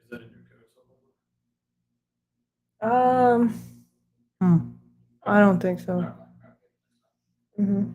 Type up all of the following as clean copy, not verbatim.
that in your code Hmm. I don't think so. Hmm.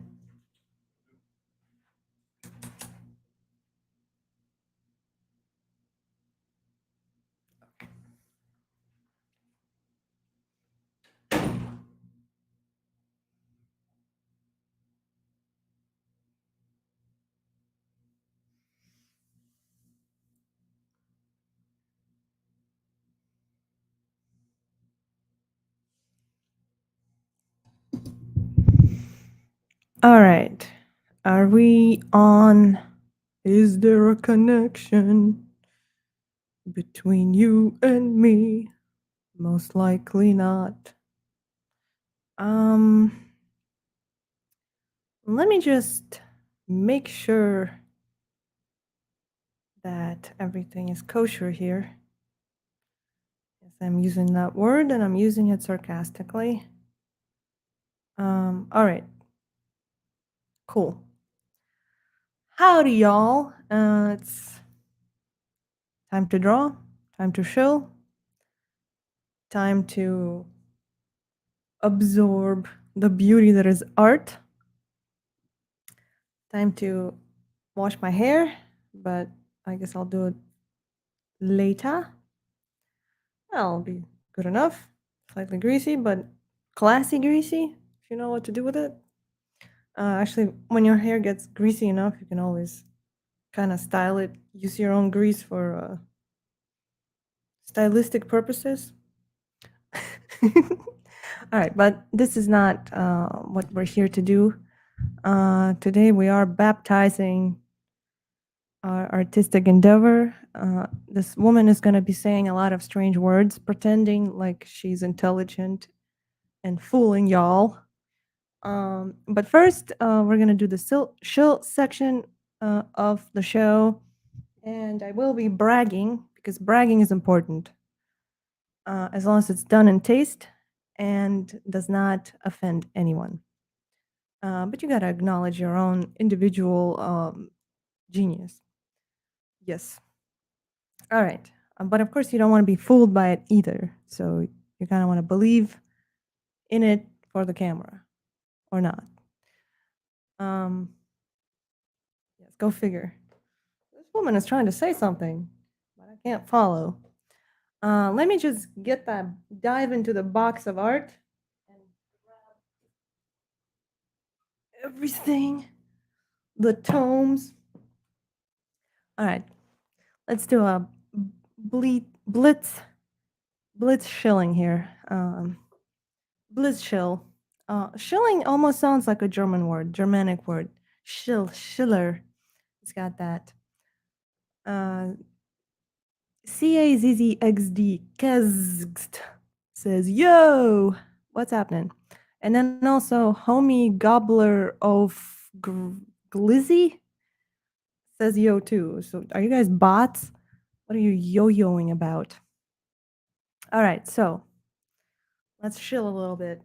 All right. Are we on? Is there a connection between you and me? Most likely not. Um, Let me just make sure that everything is kosher here. Yes, I'm using that word and I'm using it sarcastically. All right. Cool. Howdy, y'all. It's time to draw, time to show, time to absorb the beauty that is art. Time to wash my hair, but I guess I'll do it later. That'll be good enough. Slightly greasy, but classy greasy, if you know what to do with it. Actually, when your hair gets greasy enough, you can always kind of style it. Use your own grease for stylistic purposes. All right, but this is not what we're here to do. Today we are baptizing our artistic endeavor. This woman is going to be saying a lot of strange words, pretending like she's intelligent and fooling y'all. But first, we're going to do the shill section of the show. And I will be bragging because bragging is important as long as it's done in taste and does not offend anyone. But you got to acknowledge your own individual genius. Yes. All right. But of course, you don't want to be fooled by it either. So you kind of want to believe in it for the camera or not. Yes, go figure. This woman is trying to say something, but I can't follow. Let me just get that, dive into the box of art and grab everything, the tomes. All right, let's do a blitz shilling here. Blitz shill. Shilling almost sounds like a German word, Germanic word. Schiller. It's got that. CAZZXD Kezgst says, yo, what's happening? And then also, homie gobbler of Glizzy says yo too. So are you guys bots? What are you yo-yoing about? All right, so let's chill a little bit.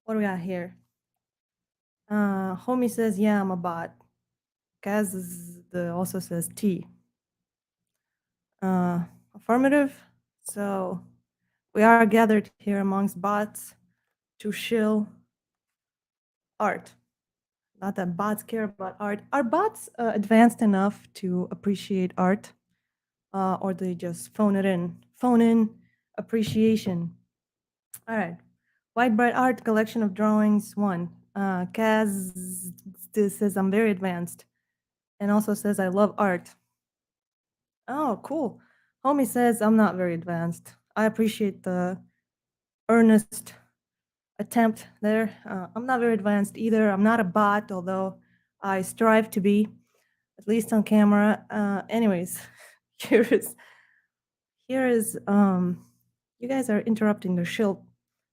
What do we got here? Homie says, yeah, I'm a bot. Kaz also says T. Affirmative. So we are gathered here amongst bots to shill art. Not that bots care about art. Are bots advanced enough to appreciate art? Or they just phone it in? Phone in appreciation. All right. White Bright Art collection of drawings, one. Kaz says, I'm very advanced. And also says, I love art. Oh, cool. Homie says, I'm not very advanced. I appreciate the earnest attempt there. I'm not very advanced either. I'm not a bot, although I strive to be, at least on camera. Anyways, here is you guys are interrupting the shield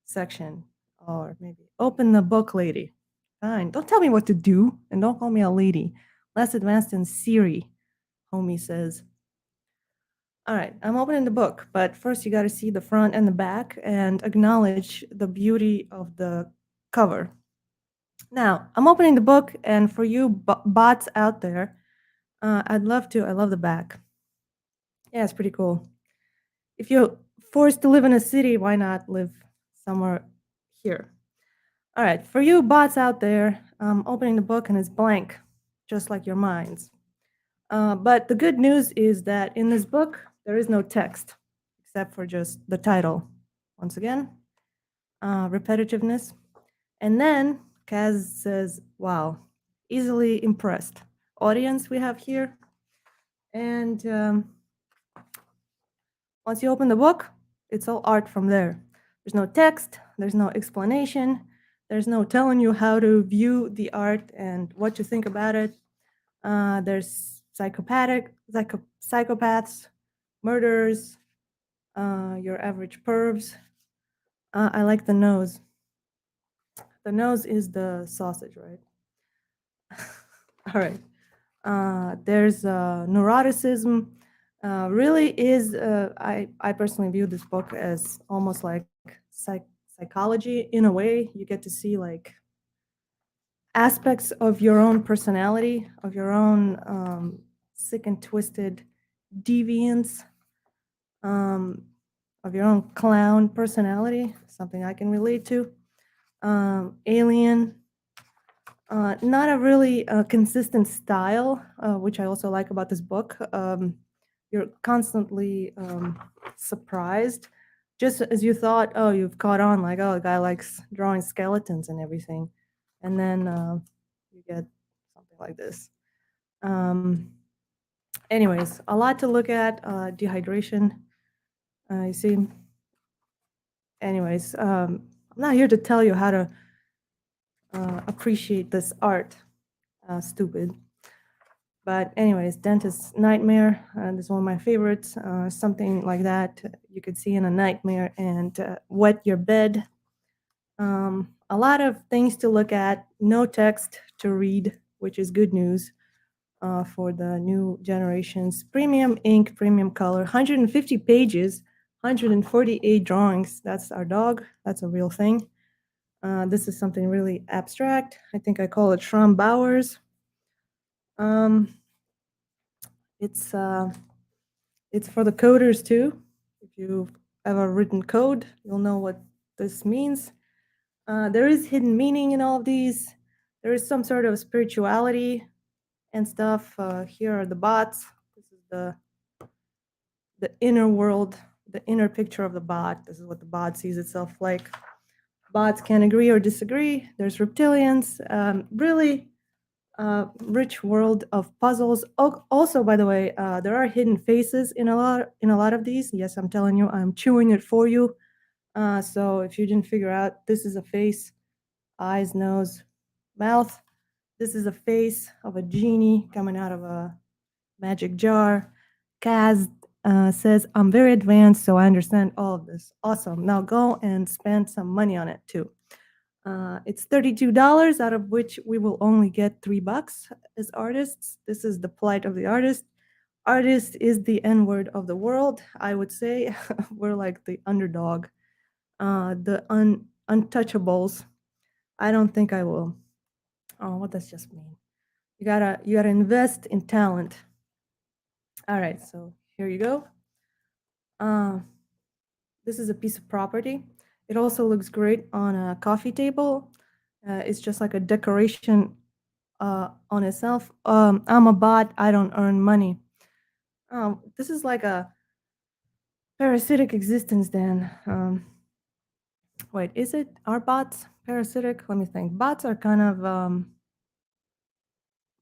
section, or maybe open the book, lady. Fine. Don't tell me what to do, and don't call me a lady. Less advanced than Siri, homie says. All right, I'm opening the book, but first you got to see the front and the back and acknowledge the beauty of the cover. Now, I'm opening the book, and for you bots out there, I love the back. Yeah, it's pretty cool. If you're forced to live in a city, why not live somewhere here? All right, for you bots out there, I'm opening the book and it's blank, just like your minds. But the good news is that in this book, there is no text except for just the title. Once again, repetitiveness. And then Kaz says, wow, easily impressed. Audience we have here. And once you open the book, it's all art from there. There's no text, there's no explanation, there's no telling you how to view the art and what to think about it. There's psychopaths, murderers, your average pervs. I like the nose. The nose is the sausage, right? All right. There's neuroticism. Really is, I personally view this book as almost like psychology in a way. You get to see like aspects of your own personality, of your own sick and twisted deviance, of your own clown personality, something I can relate to. Alien, not a really consistent style, which I also like about this book. You're constantly surprised, just as you thought, oh, you've caught on, like, oh, the guy likes drawing skeletons and everything. And then you get something like this. Anyways, a lot to look at, dehydration. You see, anyways, I'm not here to tell you how to appreciate this art. Stupid. But anyways, Dentist's Nightmare, this is one of my favorites. Something like that you could see in a nightmare and wet your bed. A lot of things to look at, no text to read, which is good news for the new generations. Premium ink, premium color, 150 pages, 148 drawings. That's our dog. That's a real thing. This is something really abstract. I think I call it Schramm Bowers. It's for the coders too. If you've ever written code, you'll know what this means. There is hidden meaning in all of these. There is some sort of spirituality and stuff. Here are the bots. This is the inner world, the inner picture of the bot. This is what the bot sees itself like. Bots can agree or disagree. There's reptilians. Really rich world of puzzles. Also, by the way, there are hidden faces in a lot of these. Yes, I'm telling you, I'm chewing it for you. So if you didn't figure out, this is a face, eyes, nose, mouth. This is a face of a genie coming out of a magic jar. Kaz says, I'm very advanced, so I understand all of this. Awesome. Now go and spend some money on it too. It's $32, out of which we will only get $3 as artists. This is the plight of the artist. Artist is the N-word of the world, I would say. We're like the underdog, the untouchables. I don't think I will. Oh, what does just mean? You gotta invest in talent. All right, so here you go. This is a piece of property. It also looks great on a coffee table. It's just like a decoration on itself. I'm a bot. I don't earn money. This is like a parasitic existence then. Wait, is it? Are bots parasitic? Let me think. Bots are kind of, I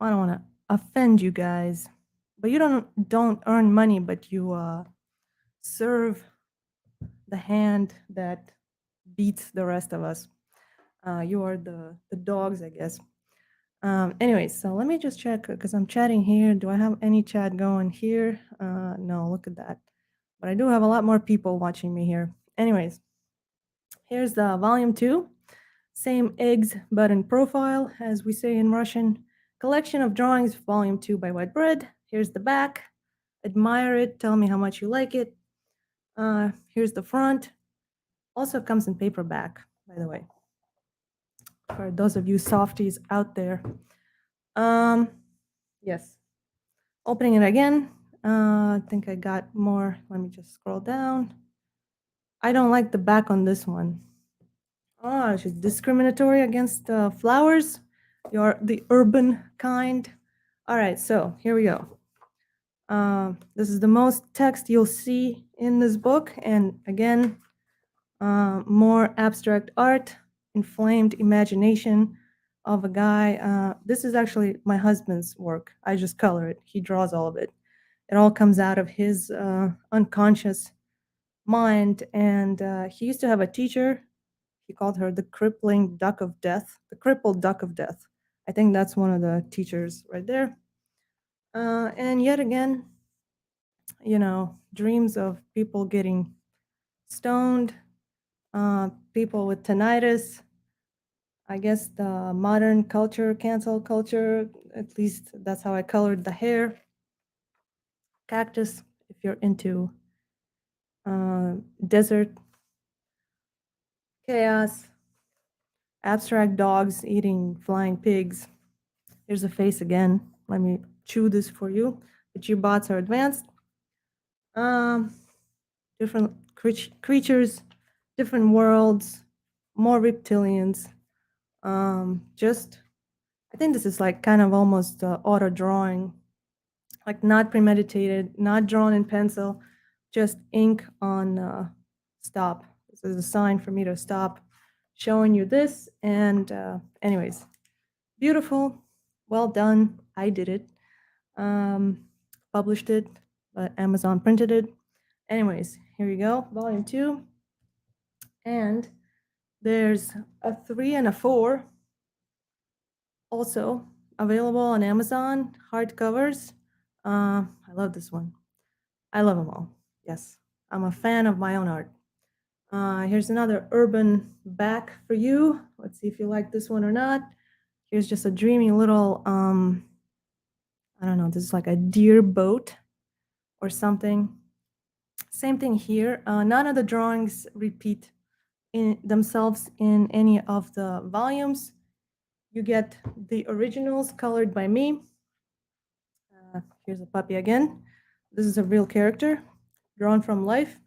don't want to offend you guys, but you don't earn money, but you serve the hand that beats the rest of us. You are the dogs, I guess. Anyways, so let me just check because I'm chatting here. Do I have any chat going here? No, look at that. But I do have a lot more people watching me here. Anyways, here's the volume 2. Same eggs, but in profile, as we say in Russian. Collection of drawings, volume 2 by White Bread. Here's the back. admire it, tell me how much you like it. Here's the front. Also comes in paperback, by the way, for those of you softies out there. Yes. Opening it again. I think I got more. Let me just scroll down. I don't like the back on this one. Oh, she's discriminatory against flowers. You're the urban kind. All right, so here we go. This is the most text you'll see in this book. And again, more abstract art, inflamed imagination of a guy. This is actually my husband's work. I just color it. He draws all of it. It all comes out of his unconscious mind. And he used to have a teacher. He called her the crippling duck of death, the crippled duck of death. I think that's one of the teachers right there. And yet again, dreams of people getting stoned, people with tinnitus. I guess the modern culture, cancel culture, at least that's how I colored the hair. Cactus, if you're into desert. Chaos. Abstract dogs eating flying pigs. Here's a face again. Let me chew this for you. The chew bots are advanced. Different creatures, different worlds, more reptilians. I think this is like kind of almost auto drawing, like not premeditated, not drawn in pencil, just ink on stop. This is a sign for me to stop showing you this. And anyways, beautiful, well done. I did it. Published it, but Amazon printed it. Anyways, here you go, volume 2. And there's a 3 and a 4 also available on Amazon, hardcovers. I love this one. I love them all. Yes, I'm a fan of my own art. Here's another urban back for you. Let's see if you like this one or not. Here's just a dreamy little, I don't know, this is like a deer boat or something. Same thing here. None of the drawings repeat themselves in any of the volumes. You get the originals colored by me. Here's a puppy again. This is a real character drawn from life.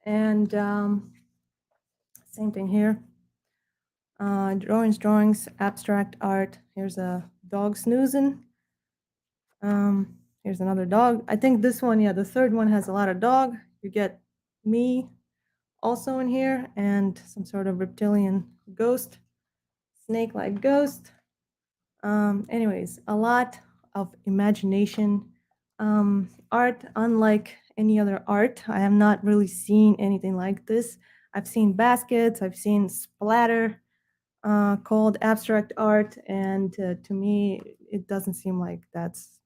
And same thing here. Drawings, abstract art. Here's a dog snoozing. Here's another dog. I think this one, yeah, the third one has a lot of dog. You get me also in here and some sort of reptilian ghost, snake-like ghost. Anyways, a lot of imagination. Art, unlike any other art, I have not really seen anything like this. I've seen baskets, I've seen splatter called abstract art, and to me, it doesn't seem like that's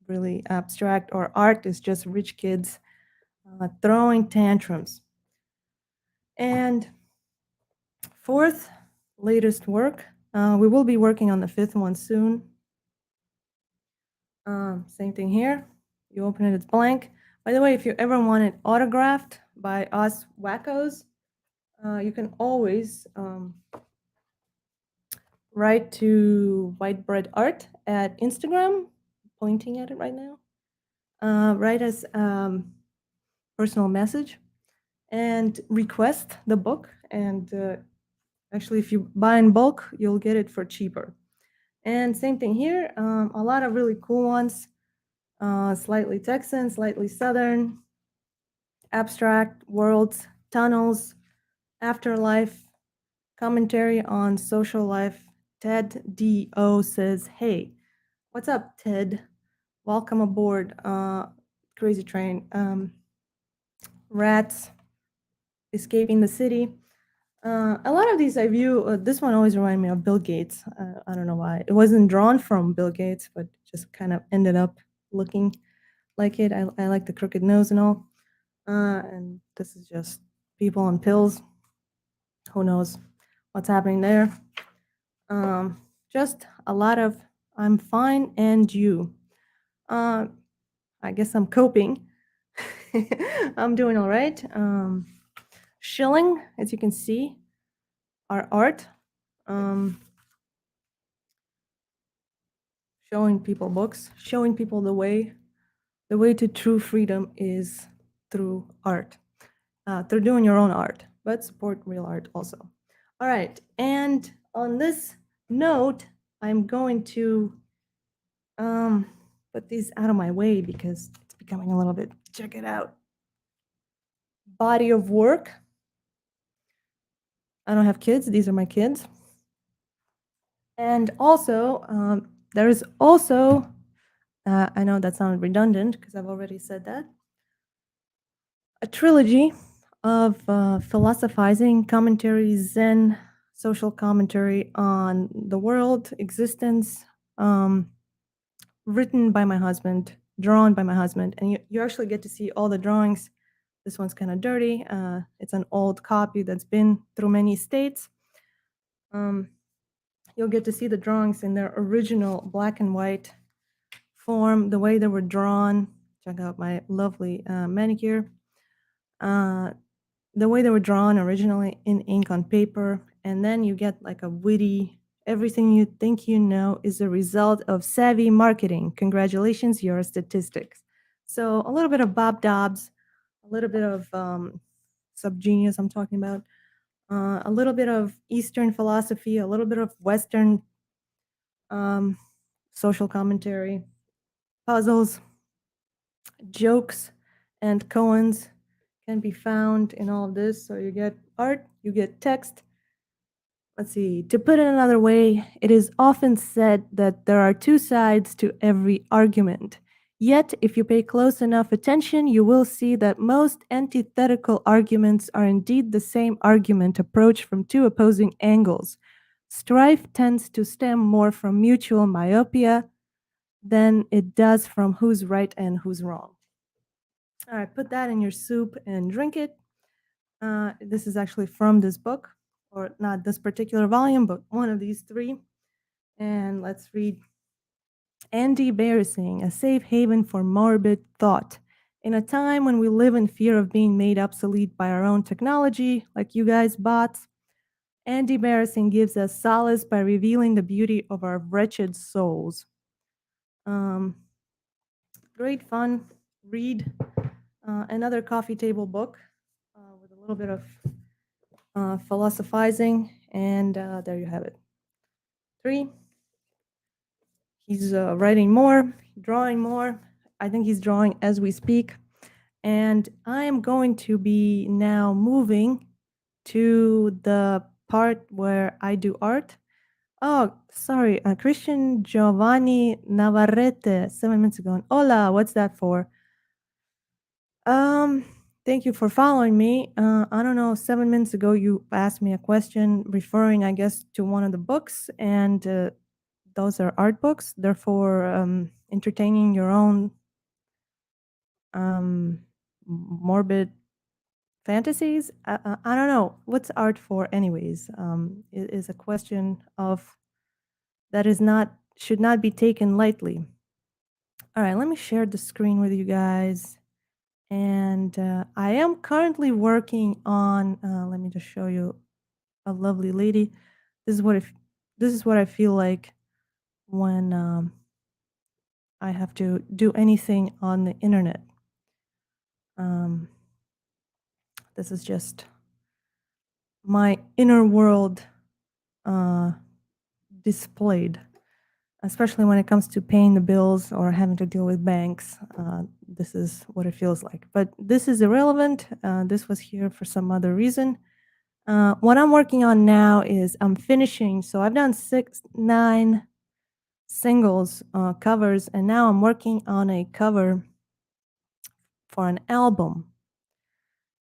really abstract or art. It's just rich kids throwing tantrums. And fourth, latest work. We will be working on the fifth one soon. Same thing here. You open it, it's blank. By the way, if you ever want it autographed by us wackos, you can always write to White Bread Art at Instagram, pointing at it right now. Write us personal message and request the book. And actually, if you buy in bulk, you'll get it for cheaper. And same thing here, a lot of really cool ones. Slightly Texan, slightly Southern, abstract, worlds, tunnels, afterlife, commentary on social life. Ted D.O. says, hey, what's up, Ted? Welcome aboard, Crazy Train. Rats, escaping the city. A lot of these I view, this one always reminded me of Bill Gates. I don't know why. It wasn't drawn from Bill Gates, but just kind of ended up looking like it. I like the crooked nose and all. And this is just people on pills. Who knows what's happening there? Just a lot of I'm fine and you. I I guess I'm coping. I'm doing all right. Shilling, as you can see, our art. Um, showing people books, showing people the way. The way to true freedom is through art, through doing your own art, but support real art also. All right, and on this note, I'm going to put these out of my way because it's becoming a little bit, check it out. Body of work. I don't have kids, these are my kids. And also, there is also, I know that sounded redundant because I've already said that, a trilogy of philosophizing commentaries, Zen, social commentary on the world, existence, written by my husband, drawn by my husband. And you actually get to see all the drawings. This one's kind of dirty. It's an old copy that's been through many states. You'll get to see the drawings in their original black and white form, the way they were drawn. Check out my lovely manicure. The way they were drawn originally in ink on paper, and then you get like a witty, everything you think you know is a result of savvy marketing. Congratulations, you're a statistics. So a little bit of Bob Dobbs, a little bit of subgenius I'm talking about, a little bit of Eastern philosophy, a little bit of Western social commentary, puzzles, jokes, and koans can be found in all of this. So you get art, you get text. Let's see, to put it another way, it is often said that there are two sides to every argument. Yet, if you pay close enough attention, you will see that most antithetical arguments are indeed the same argument approached from two opposing angles. Strife tends to stem more from mutual myopia than it does from who's right and who's wrong. All right, put that in your soup and drink it. This is actually from this book, or not this particular volume, but one of these three. And let's read Andy Beresing, A Safe Haven for Morbid Thought. In a time when we live in fear of being made obsolete by our own technology, like you guys bots, Andy Beresing gives us solace by revealing the beauty of our wretched souls. Great fun read. Another coffee table book with a little bit of philosophizing, and there you have it. 3. He's writing more, drawing more. I think he's drawing as we speak. And I am going to be now moving to the part where I do art. Oh, sorry, Christian Giovanni Navarrete, 7 minutes ago. Hola, what's that for? Thank you for following me. I don't know, 7 minutes ago you asked me a question referring, I guess, to one of the books, and those are art books, therefore entertaining your own morbid fantasies. I don't know, what's art for anyways? It is a question of that is not, should not be taken lightly. All right, let me share the screen with you guys. And I am currently working on, let me just show you a lovely lady. This is what I feel like when I have to do anything on the internet. This is just my inner world displayed, especially when it comes to paying the bills or having to deal with banks. This is what it feels like. But this is irrelevant. This was here for some other reason. What I'm working on now is I'm finishing. So I've done 9 singles covers, and now I'm working on a cover for an album.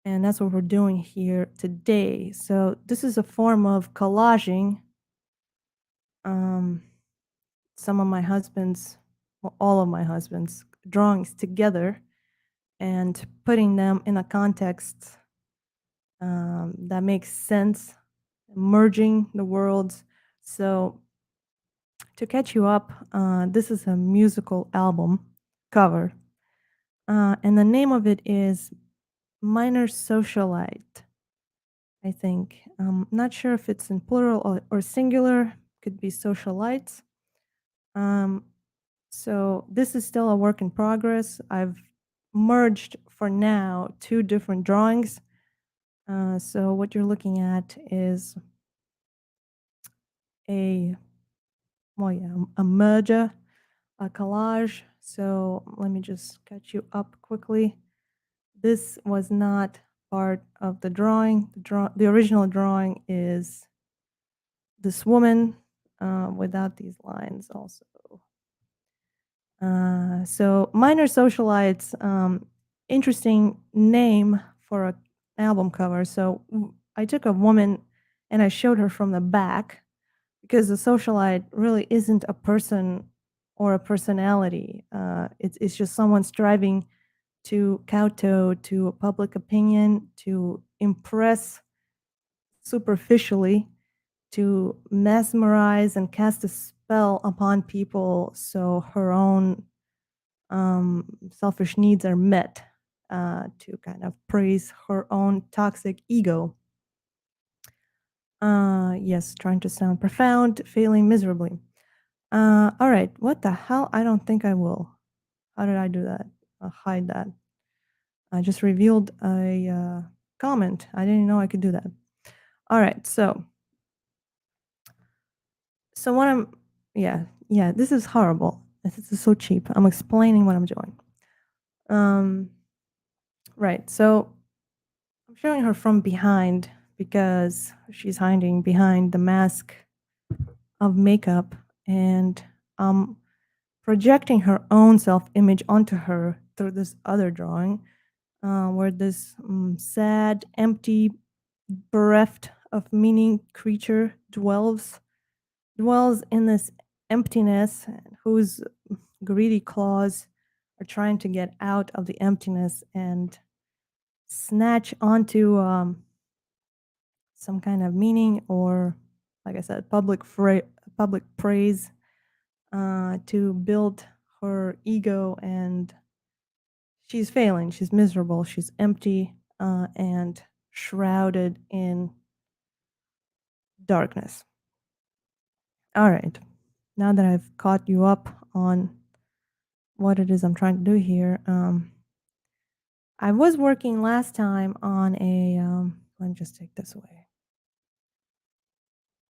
And that's what we're doing here today. So this is a form of collaging some of my husband's, well, all of my husband's drawings together and putting them in a context that makes sense, merging the worlds. So to catch you up, this is a musical album cover. And the name of it is Minor Socialite, I think. Not sure if it's in plural or singular, could be socialites. Um, so this is still a work in progress. I've merged for now two different drawings. So what you're looking at is a, well, yeah, a merger, a collage. So let me just catch you up quickly. This was not part of the drawing. The original drawing is this woman without these lines also. So Minor Socialites, interesting name for an album cover. So I took a woman and I showed her from the back because a socialite really isn't a person or a personality. It's just someone striving to kowtow to a public opinion, to impress superficially, to mesmerize and cast a spell upon people so her own selfish needs are met, to kind of praise her own toxic ego. Yes, trying to sound profound, failing miserably. All right, what the hell? I don't think I will. How did I do that? I'll hide that. I just revealed a comment. I didn't know I could do that. All right, so what yeah, this is horrible. This is so cheap. I'm explaining what I'm doing. Right, so I'm showing her from behind because she's hiding behind the mask of makeup, and I'm projecting her own self-image onto her through this other drawing, where this sad, empty, bereft of meaning creature dwells in this emptiness, whose greedy claws are trying to get out of the emptiness and snatch onto some kind of meaning, or, like I said, public praise, to build her ego. And she's failing. She's miserable. She's empty, and shrouded in darkness. All right. Now that I've caught you up on what it is I'm trying to do here, I was working last time on a, let me just take this away.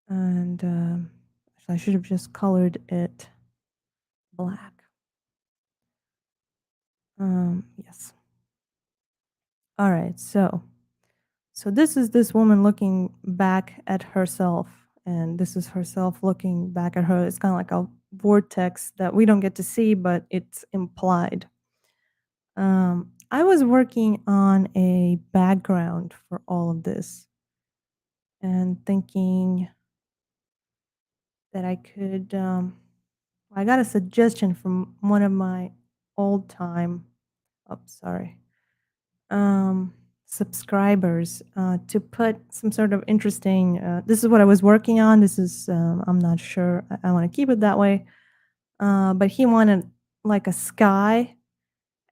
And I should have just colored it black. Yes. All right. So this is this woman looking back at herself, and this is herself looking back at her. It's kind of like a vortex that we don't get to see, but it's implied. I was working on a background for all of this and thinking that I could, I got a suggestion from one of my old time, oh, sorry, subscribers, to put some sort of interesting, this is what I was working on. This is, I'm not sure I want to keep it that way. But he wanted like a sky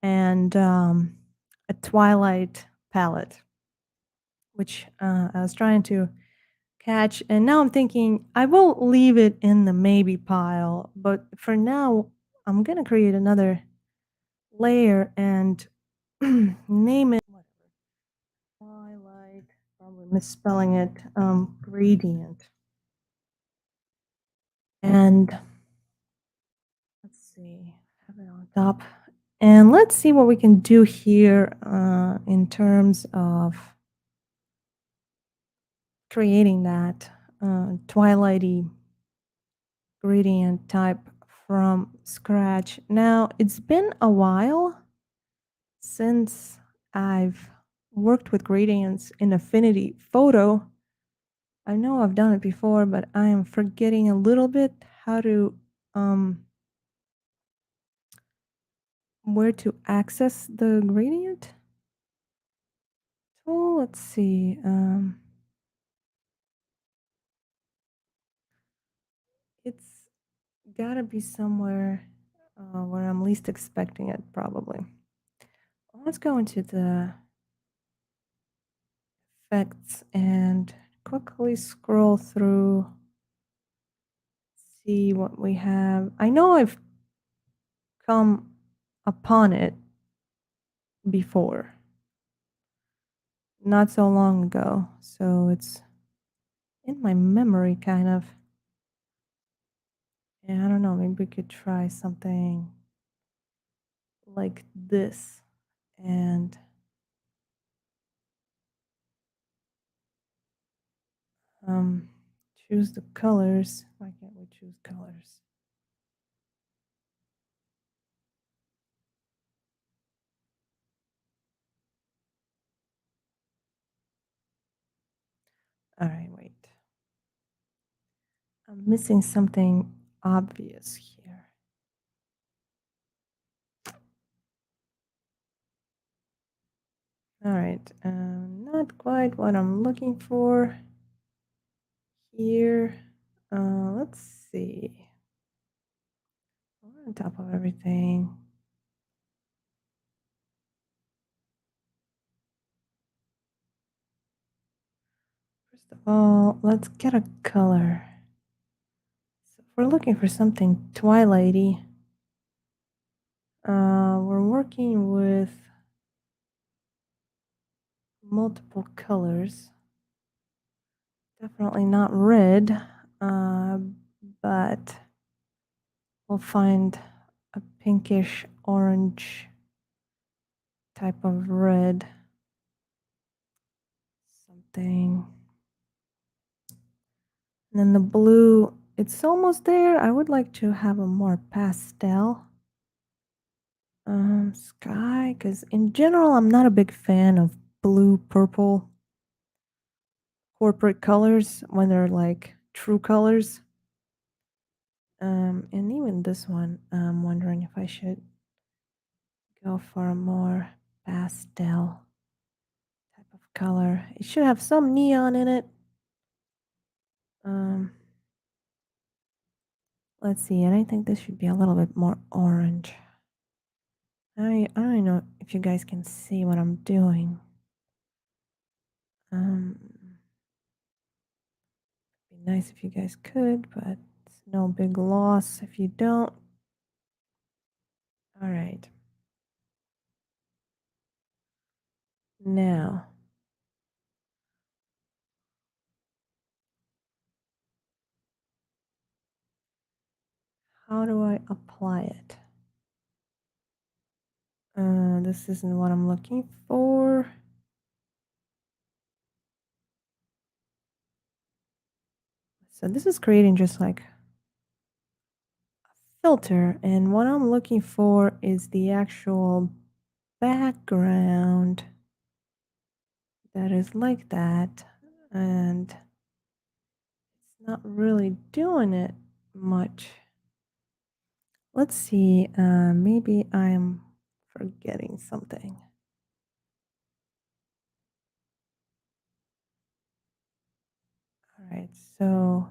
and a twilight palette, which I was trying to catch. And now I'm thinking I will leave it in the maybe pile, but for now, I'm going to create another layer and name it twilight, probably misspelling it, gradient. And let's see, have it on top. And let's see what we can do here in terms of creating that twilighty gradient type from scratch. Now, it's been a while since I've worked with gradients in Affinity Photo. I know I've done it before, but I am forgetting a little bit how to, where to access the gradient tool. Let's see. It's gotta be somewhere where I'm least expecting it, probably. let's go into the effects and quickly scroll through, see what we have. I know I've come upon it before, not so long ago, so it's in my memory kind of. And I don't know, maybe we could try something like this and um, choose the colors. Why can't we choose colors? All right, wait. I'm missing something obvious here. All right, not quite what I'm looking for here. Let's see. We're on top of everything. First of all, let's get a color. So if we're looking for something twilighty, we're working with multiple colors. Definitely not red, but we'll find a pinkish orange type of red. Something. And then the blue, it's almost there. I would like to have a more pastel sky, because in general, I'm not a big fan of blue, purple corporate colors when they're like true colors. And even this one, I'm wondering if I should go for a more pastel type of color. It should have some neon in it. Um, let's see, and I think this should be a little bit more orange. I don't know if you guys can see what I'm doing. Be nice if you guys could, but it's no big loss if you don't. All right. Now, how do I apply it? This isn't what I'm looking for. So this is creating just like a filter, and what I'm looking for is the actual background that is like that, and it's not really doing it much. Let's see, maybe I'm forgetting something. All right, so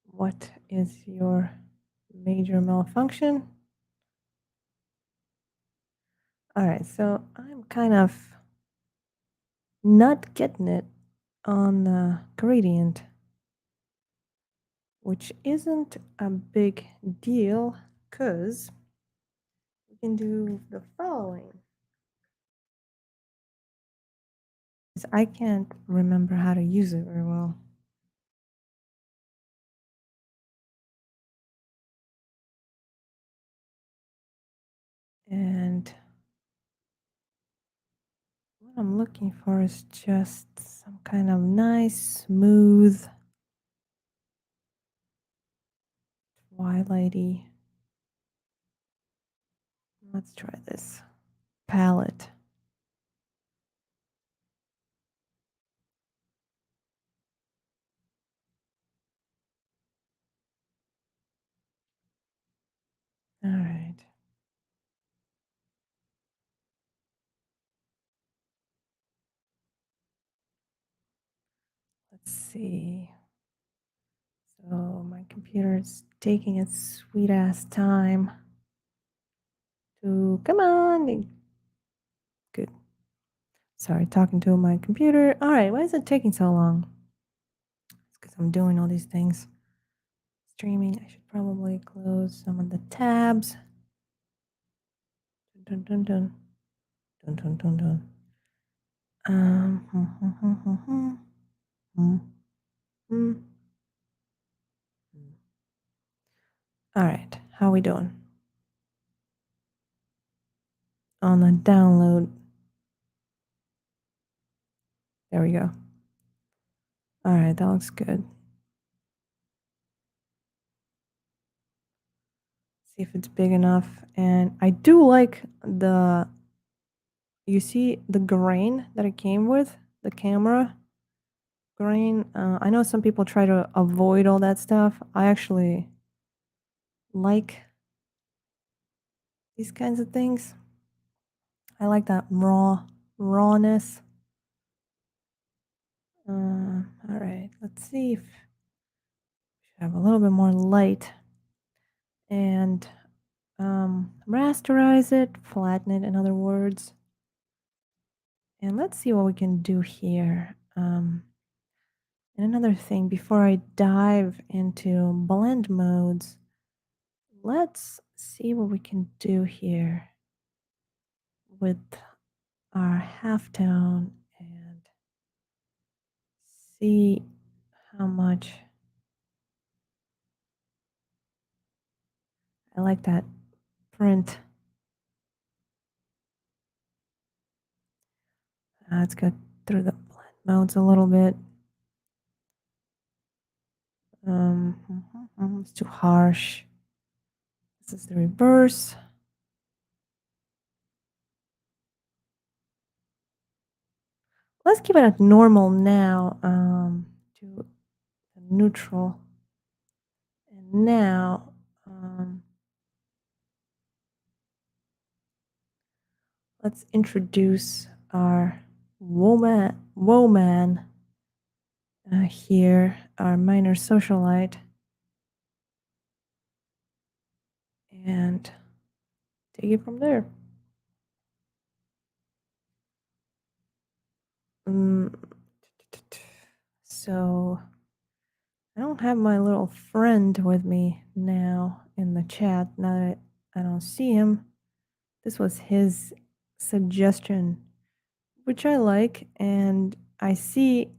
what is your major malfunction? All right, so I'm kind of not getting it on the gradient, which isn't a big deal because we can do the following. I can't remember how to use it very well. And what I'm looking for is just some kind of nice, smooth, twilighty. Let's try this palette. All right. Let's see. So my computer is taking its sweet ass time to come on. Good. Sorry, talking to my computer. All right, why is it taking so long? It's because I'm doing all these things. Streaming. I should probably close some of the tabs. Dun dun dun. Dun dun dun dun. All right, how we doing? On the download. There we go. All right, that looks good. See if it's big enough. And I do like you see the grain that it came with, the camera grain. I know some people try to avoid all that stuff. I actually like these kinds of things. I like that rawness. All right, let's see if we should have a little bit more light and rasterize it, flatten it, in other words. And let's see what we can do here. And another thing, before I dive into blend modes, let's see what we can do here with our halftone and see how much I like that print. Let's go through the blend modes a little bit. It's too harsh. This is the reverse. Let's keep it at normal now, to neutral. And now, let's introduce our woman here, our minor socialite, and take it from there. So I don't have my little friend with me now in the chat. Now that I don't see him, this was his suggestion, which I like, and I see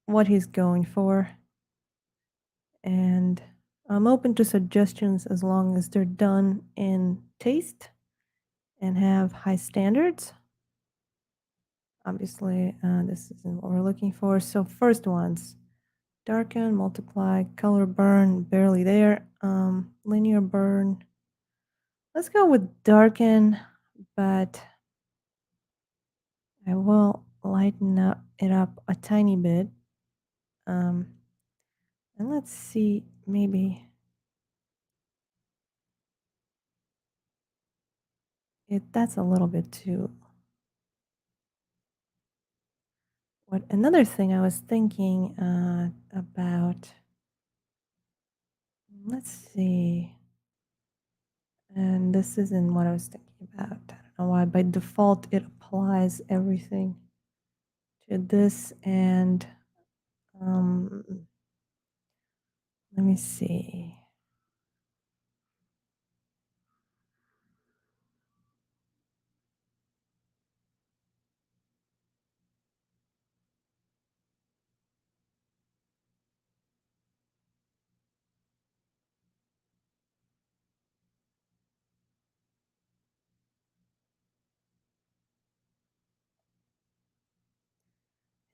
what he's going for. And I'm open to suggestions as long as they're done in taste and have high standards. Obviously, this isn't what we're looking for. So first ones, darken, multiply, color burn, barely there. Linear burn. Let's go with darken, but I will lighten it up a tiny bit. And let's see, maybe that's a little bit too. What another thing I was thinking about, let's see, and this isn't what I was thinking about. I don't know why. By default, it applies everything to this, and let me see.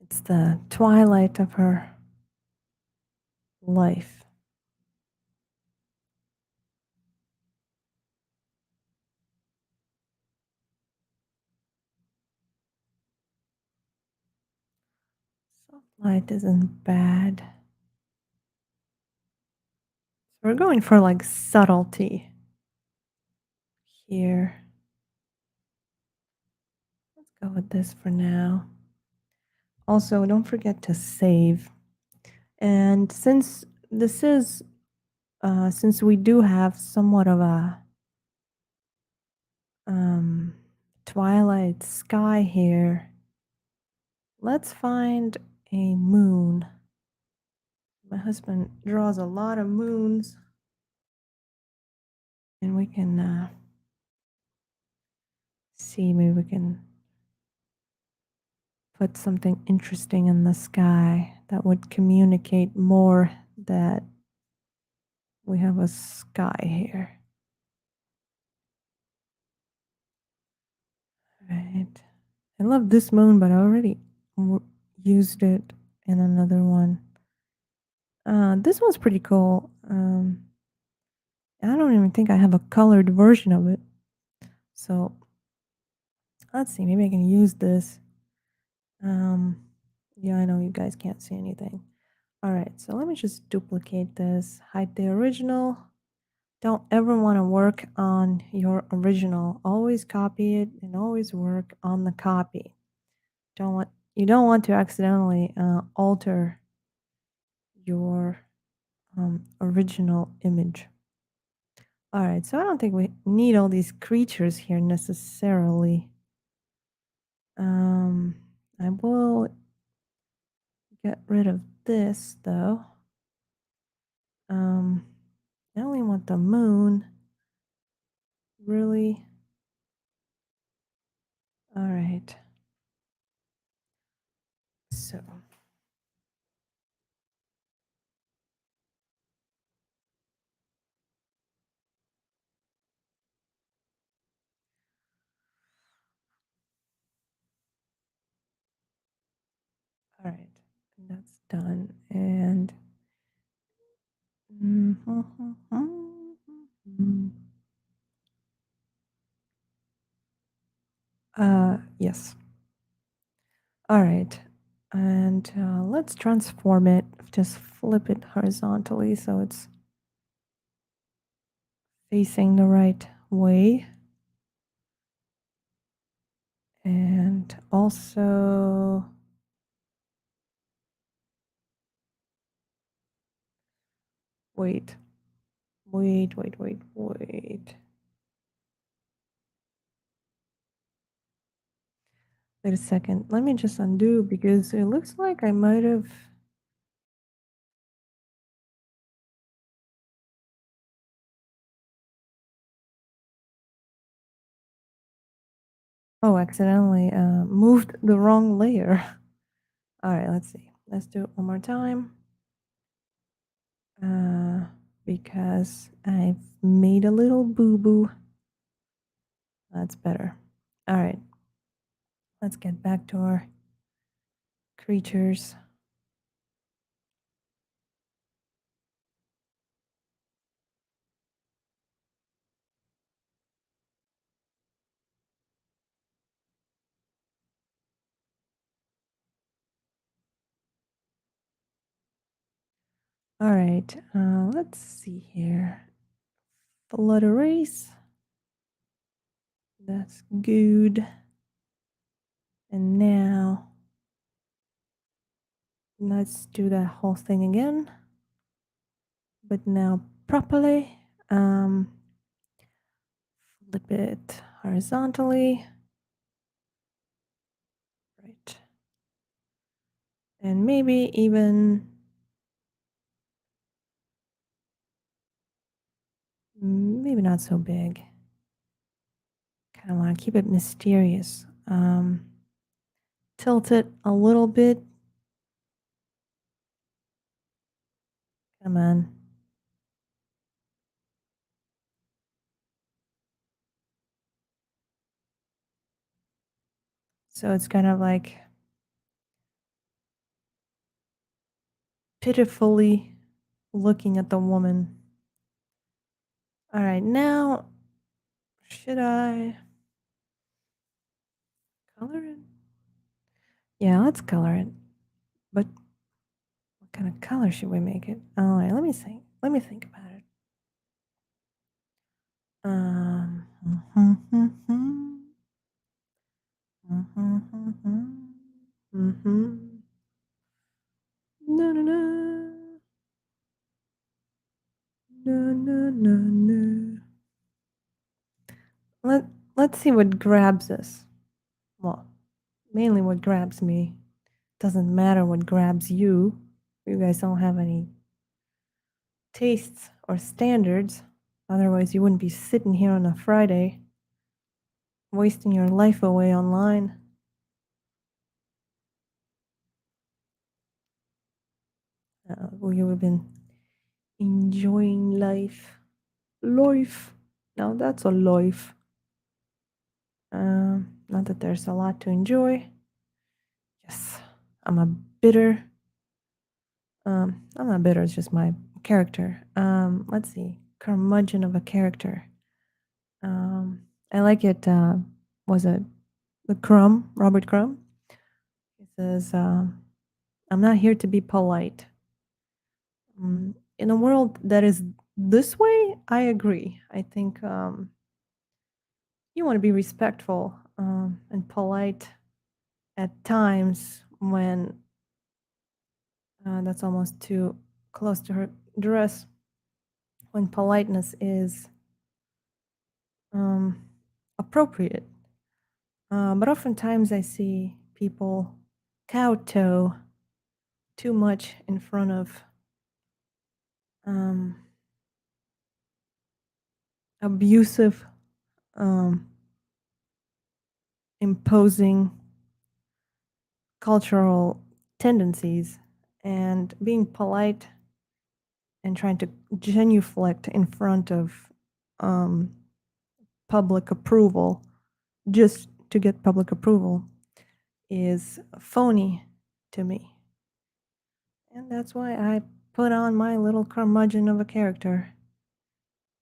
It's the twilight of her life. Soft light isn't bad. So we're going for like subtlety here. Let's go with this for now. Also, don't forget to save And since we do have somewhat of a um, twilight sky here, let's find a moon. My husband draws a lot of moons, and we can see, maybe we can put something interesting in the sky that would communicate more that we have a sky here. Right. I love this moon, but I already used it in another one. This one's pretty cool. I don't even think I have a colored version of it. So let's see, maybe I can use this. Yeah, I know you guys can't see anything. All right, so let me just duplicate this, hide the original. Don't ever want to work on your original. Always copy it and always work on the copy. You don't want to accidentally alter your original image. All right, so I don't think we need all these creatures here necessarily. I will get rid of this though. I only want the moon. Really? All right. So. All right, that's done. And yes. All right. And let's transform it. Just flip it horizontally so it's facing the right way. And also, wait. Wait a second. Let me just undo because it looks like I might have. Oh, accidentally moved the wrong layer. All right, let's see. Let's do it one more time. Because I've made a little boo-boo. That's better. All right. Let's get back to our creatures. All right, let's see here. Flood erase. That's good. And now let's do that whole thing again, but now properly. Flip it horizontally. Right. And maybe even maybe not so big. Kind of want to keep it mysterious. Tilt it a little bit. Come on. So it's kind of like pitifully looking at the woman. All right, now should I color it? Yeah, let's color it. But what kind of color should we make it? All right, let me think. Let me think about it. Um, no, no, no. let's see what grabs us. Well, mainly what grabs me. Doesn't matter what grabs you. You guys don't have any tastes or standards. Otherwise, you wouldn't be sitting here on a Friday wasting your life away online. You have been enjoying life. Life. Now that's a life. Not that there's a lot to enjoy. Yes, I'm a bitter. I'm not bitter, it's just my character. Let's see. Curmudgeon of a character. I like it. Was it the Crumb, Robert Crumb? He says, I'm not here to be polite. In a world that is this way, I agree. I think you want to be respectful and polite at times when that's almost too close to her dress, when politeness is appropriate. But oftentimes I see people kowtow too much in front of abusive, imposing cultural tendencies, and being polite and trying to genuflect in front of public approval just to get public approval is phony to me. And that's why I put on my little curmudgeon of a character.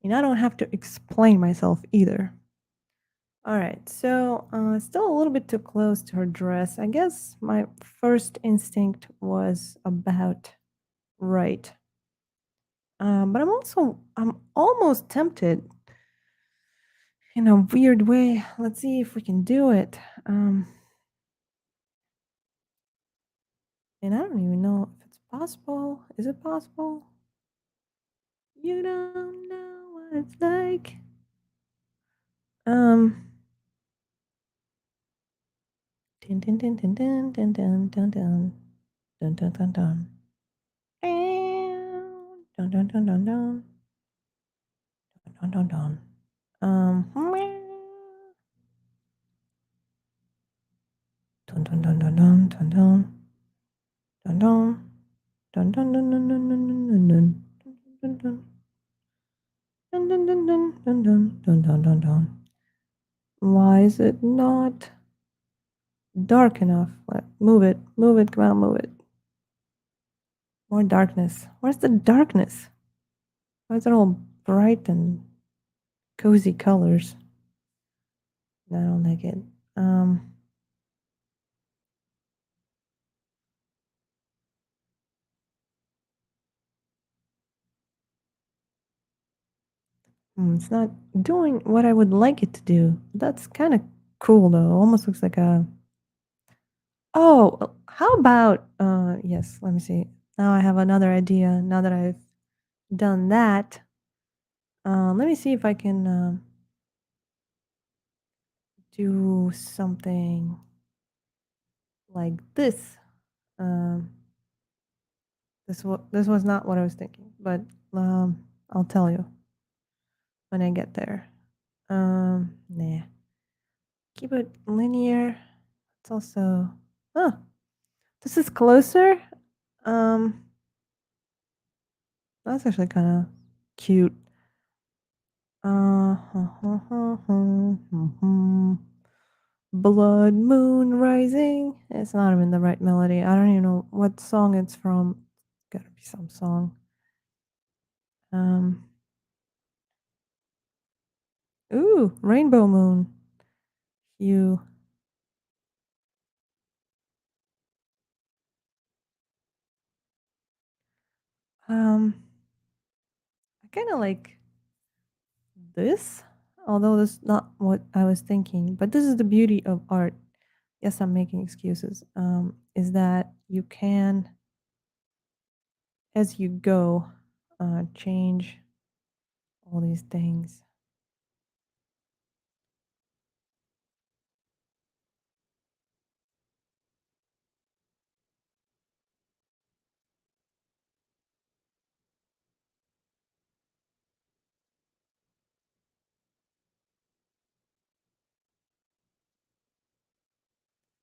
And I don't have to explain myself either. All right, so still a little bit too close to her dress. I guess my first instinct was about right. But I'm almost tempted in a weird way. Let's see if we can do it. And I don't even know if it's possible. Is it possible? You don't know what it's like. Dun dun dun dun dun dun dun dun dun dun dun dun dun. Dun dun dun dun dun dun dun dun. Dun dun dun dun dun dun dun dun dun dun dun dun dun dun dun dun dun dun. Dun dun dun dun dun dun dun dun dun dun. Why is it not dark enough? Move it, come on, move it. More darkness. Where's the darkness? Why is it all bright and cozy colors? I don't like it. It's not doing what I would like it to do. That's kind of cool though. Almost looks like a. Oh, how about yes, let me see. Now I have another idea. Now that I've done that, let me see if I can do something like this. Um, this was not what I was thinking, but I'll tell you when I get there. Nah. Keep it linear. It's also oh, this is closer. That's actually kind of cute. Blood moon rising. It's not even the right melody. I don't even know what song it's from. Gotta be some song. Ooh, Rainbow Moon. You. I kind of like this, although this is not what I was thinking. But this is the beauty of art. Yes, I'm making excuses. Is that you can, as you go, change all these things.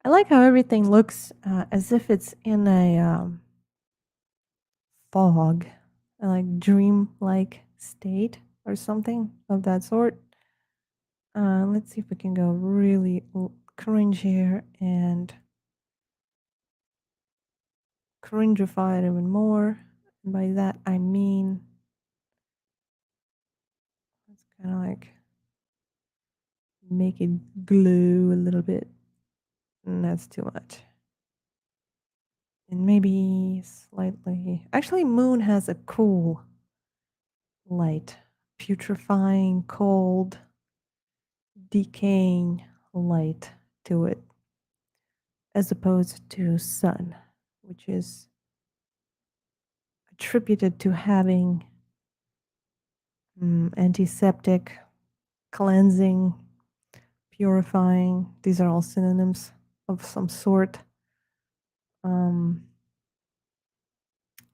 I like how everything looks as if it's in a fog, like dream-like state or something of that sort. Let's see if we can go really cringe here and cringeify it even more. And by that I mean it's kind of like make it glow a little bit. And that's too much. And maybe slightly. Actually, moon has a cool light, putrefying, cold, decaying light to it, as opposed to sun, which is attributed to having antiseptic, cleansing, purifying. These are all synonyms of some sort.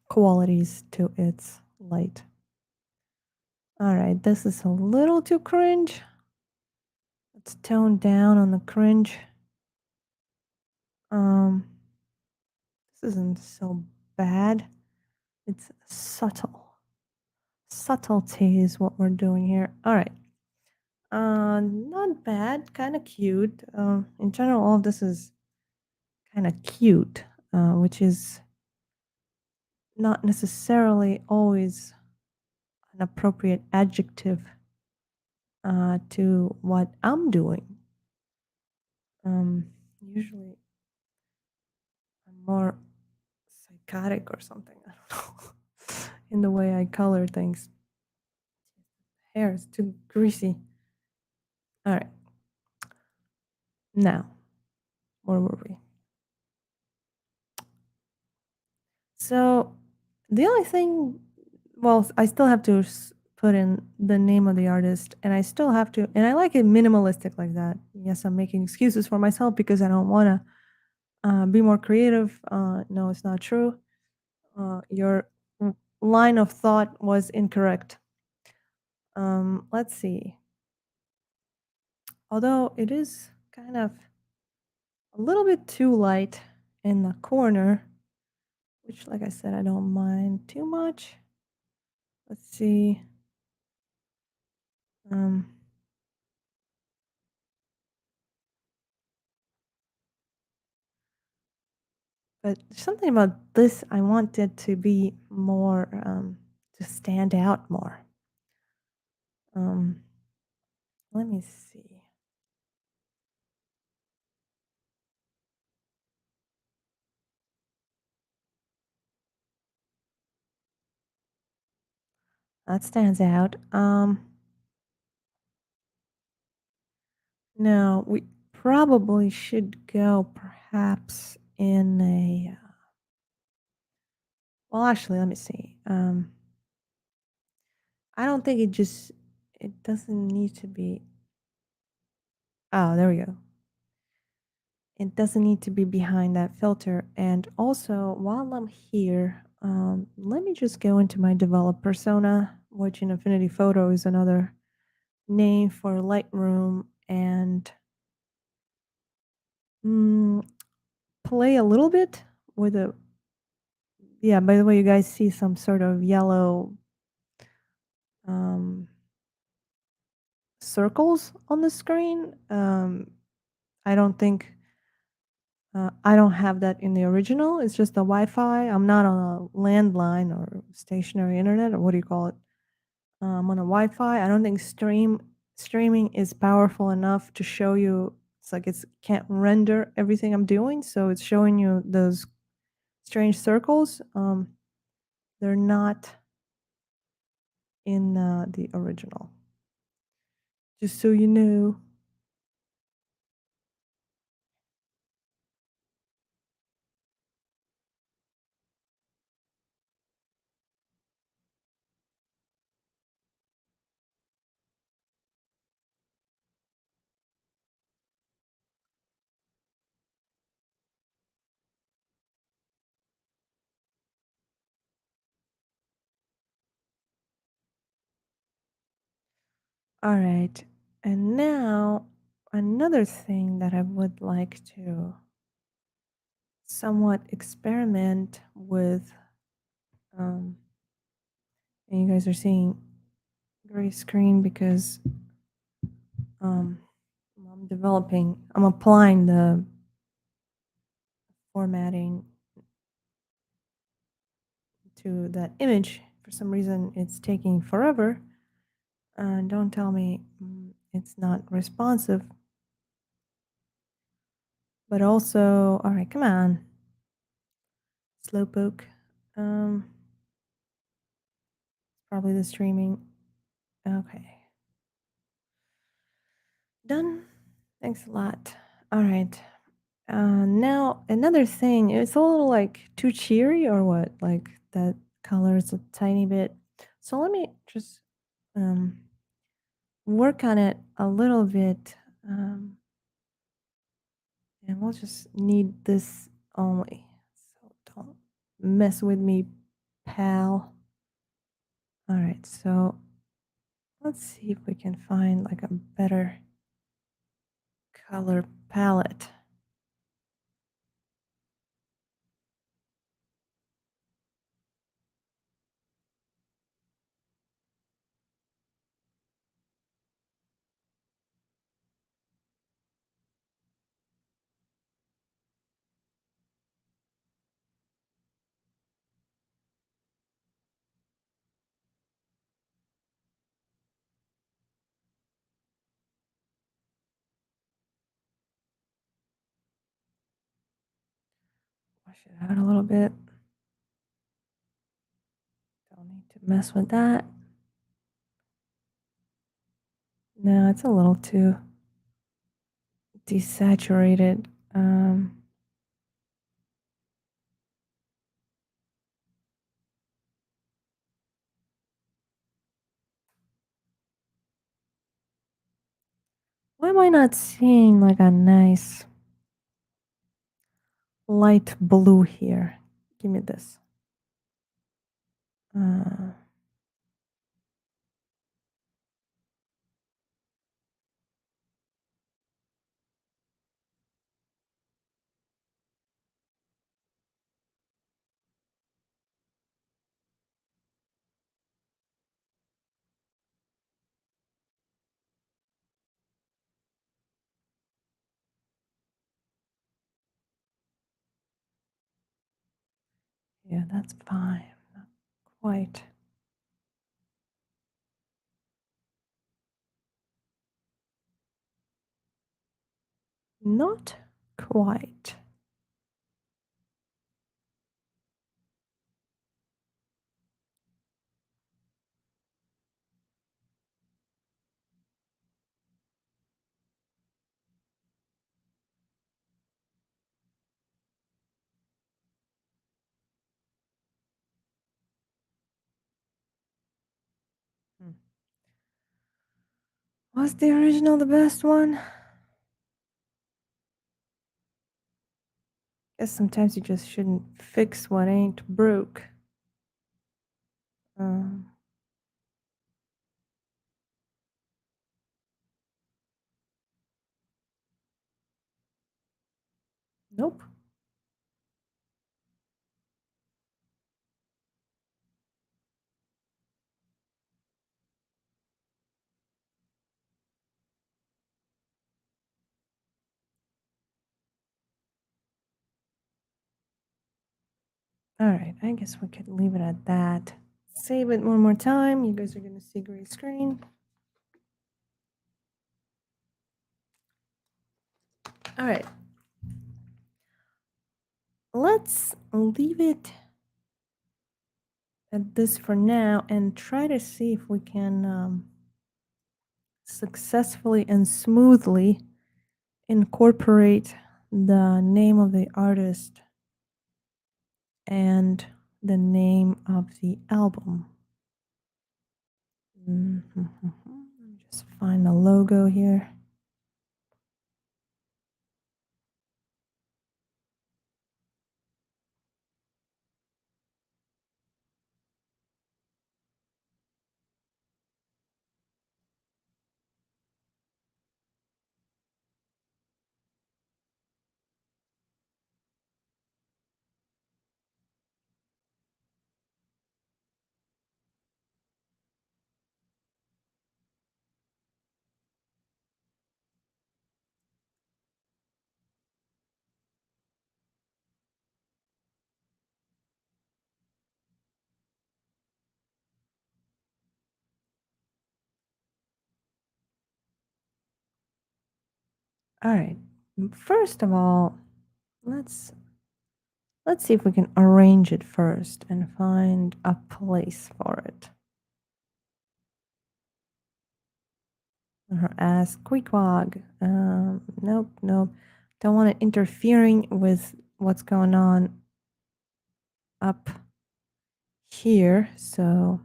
Qualities to its light. All right, this is a little too cringe. Let's tone down on the cringe. This isn't so bad. It's subtle. Subtlety is what we're doing here. All right. Not bad, kind of cute. In general, all of this is kind of cute, which is not necessarily always an appropriate adjective to what I'm doing. Usually I'm more psychotic or something. I don't know. In the way I color things. Hair is too greasy. All right. Now, where were we? So the only thing, well, I still have to put in the name of the artist, and I still have to, and I like it minimalistic like that. Yes, I'm making excuses for myself because I don't want to be more creative. No, it's not true. Your line of thought was incorrect. Let's see. Although it is kind of a little bit too light in the corner, which, like I said, I don't mind too much. Let's see. But something about this, I want it to be more, to stand out more. Let me see. That stands out. No, we probably should go perhaps in a, well, actually, let me see. I don't think it doesn't need to be, oh, there we go. It doesn't need to be behind that filter. And also, while I'm here, let me just go into my develop persona, which in Affinity Photo is another name for Lightroom, and play a little bit with a, yeah, by the way, you guys see some sort of yellow circles on the screen. I don't think, I don't have that in the original. It's just the Wi-Fi. I'm not on a landline or stationary internet, or what do you call it? I'm on a Wi-Fi. I don't think streaming is powerful enough to show you. It's like it's can't render everything I'm doing, so it's showing you those strange circles. They're not in the original. Just so you know. All right. And now another thing that I would like to somewhat experiment with, um, and you guys are seeing gray screen because um, I'm applying the formatting to that image. For some reason, it's taking forever. Don't tell me it's not responsive. But also, all right, come on. Slowpoke. Probably the streaming. Okay. Done. Thanks a lot. All right. Now another thing, it's a little like too cheery or what? Like that color is a tiny bit. So let me just um, work on it a little bit. And we'll just need this only. So don't mess with me, pal. All right, so let's see if we can find like a better color palette. Wash it out a little bit. Don't need to mess with that. No, it's a little too desaturated. Why am I not seeing like a nice light blue here? Give me this. Yeah, that's fine. Not quite. Not quite. Was the original the best one? Guess sometimes you just shouldn't fix what ain't broke. Um, nope. All right, I guess we could leave it at that. Save it one more time. You guys are going to see gray screen. All right. Let's leave it at this for now and try to see if we can successfully and smoothly incorporate the name of the artist and the name of the album. Just find the logo here. All right. First of all, let's let's see if we can arrange it first and find a place for it. And her ass queequeg. Nope, nope. Don't want it interfering with what's going on up here. So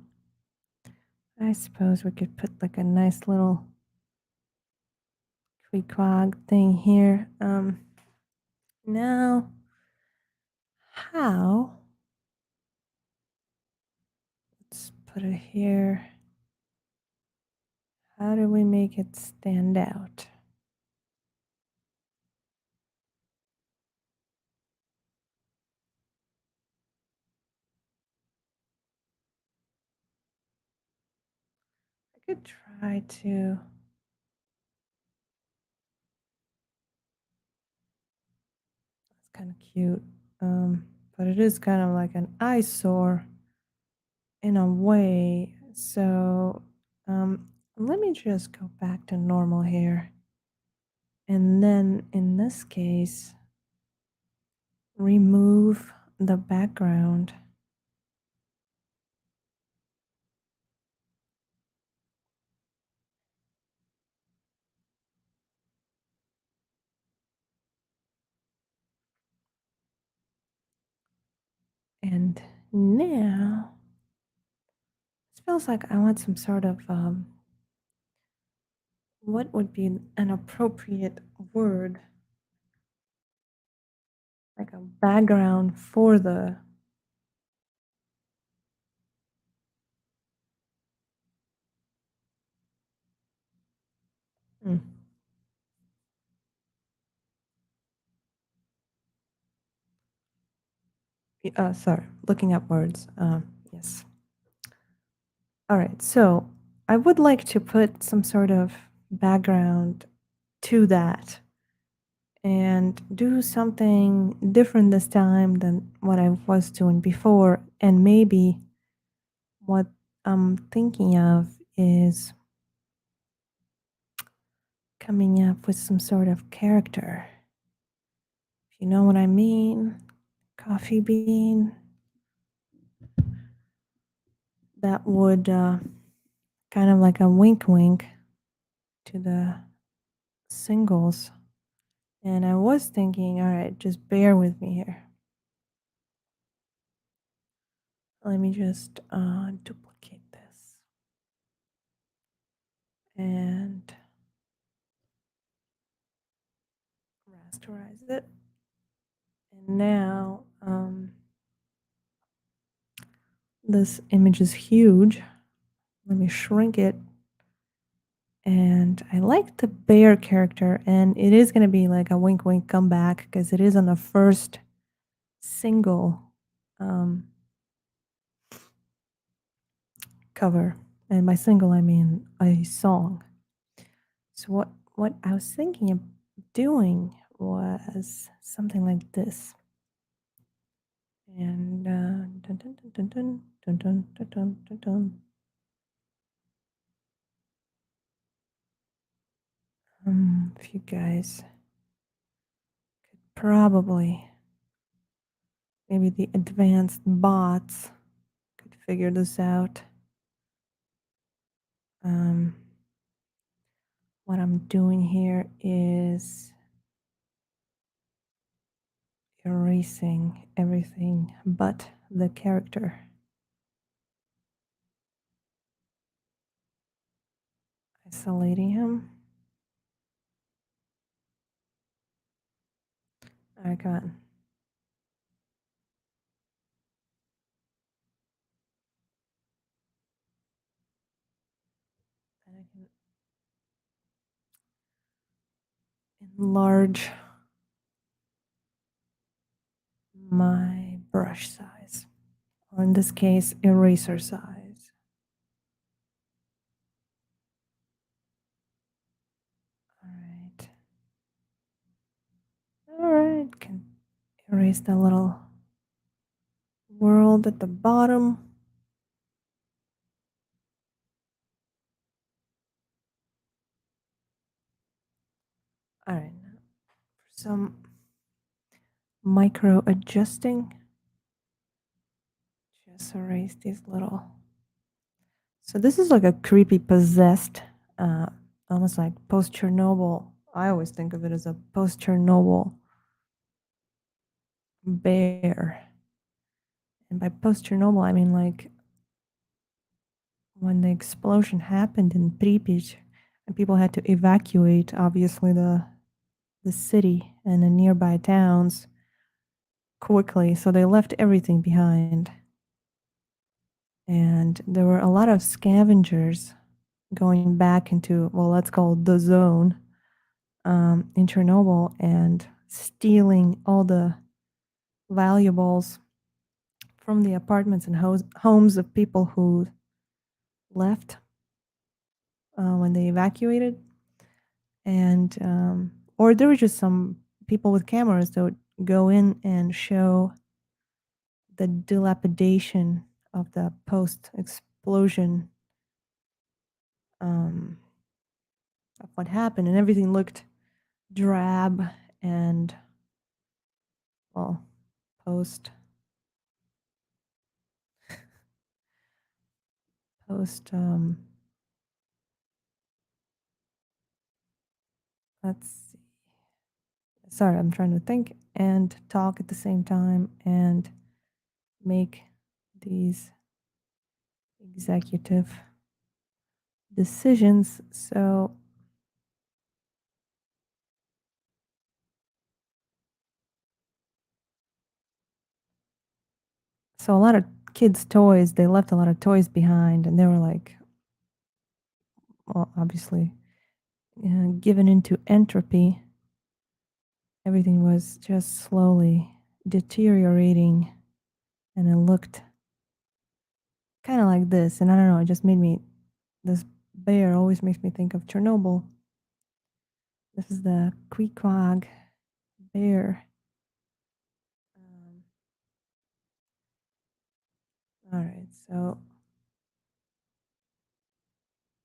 I suppose we could put like a nice little queequeg thing here. Now, how? Let's put it here. How do we make it stand out? I could try to. That's kind of cute. But it is kind of like an eyesore in a way. So let me just go back to normal here. And then in this case, remove the background. And now it feels like I want some sort of what would be an appropriate word, like a background for the hmm. Sorry, looking up words. Yes. All right. So I would like to put some sort of background to that and do something different this time than what I was doing before. And maybe what I'm thinking of is coming up with some sort of character. If you know what I mean, coffee bean. That would kind of like a wink wink to the singles. And I was thinking, all right, just bear with me here. Let me just duplicate this. And rasterize it. And now this image is huge. Let me shrink it. And I like the bear character, and it is going to be like a wink wink comeback because it is on the first single cover. And by single, I mean a song. So what I was thinking of doing was something like this. And dun, dun, dun, dun, dun, dun, dun, dun, dun, dun, dun. If you guys could probably, maybe the advanced bots could figure this out. What I'm doing here is erasing everything but the character. Isolating him. All right, come on. And I can enlarge my brush size, or in this case, eraser size. All right. All right, can erase the little world at the bottom. All right, some micro adjusting. Just erase these little. So this is like a creepy possessed, uh, almost like post Chernobyl. I always think of it as a post Chernobyl bear. And by post Chernobyl, I mean like when the explosion happened in Pripyat and people had to evacuate, obviously, the city and the nearby towns quickly. So they left everything behind. And there were a lot of scavengers going back into, well, let's call it the zone in Chernobyl and stealing all the valuables from the apartments and homes of people who left when they evacuated. And, or there were just some people with cameras that would go in and show the dilapidation of the post explosion of what happened. And everything looked drab and, well, post let's see. Sorry, I'm trying to think and talk at the same time and make these executive decisions. So a lot of kids' toys, they left a lot of toys behind, and they were like, well, obviously, given into entropy. Everything was just slowly deteriorating, and it looked kind of like this. And I don't know, it just made me, this bear always makes me think of Chernobyl. This is the Queequeg bear. All right, so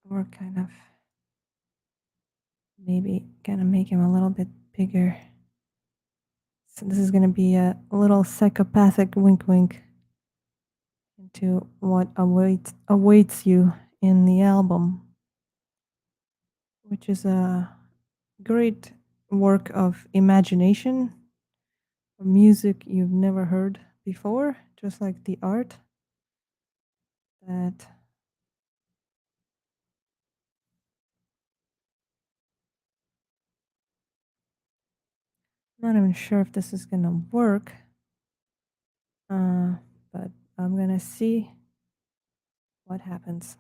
we're kind of maybe gonna make him a little bit bigger. So this is gonna be a little psychopathic wink wink into what awaits you in the album, which is a great work of imagination, music you've never heard before, just like the art that I'm not even sure if this is gonna work, but I'm gonna see what happens.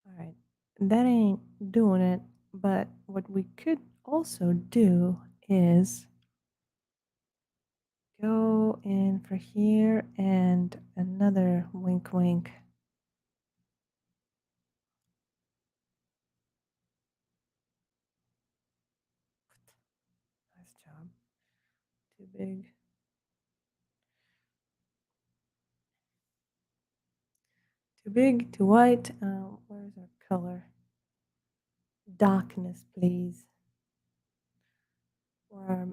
All right, that ain't doing it, but what we could also do is go in for here and another wink wink. Nice job. Too big. Too big, too white. Where's our color? Darkness, please. Or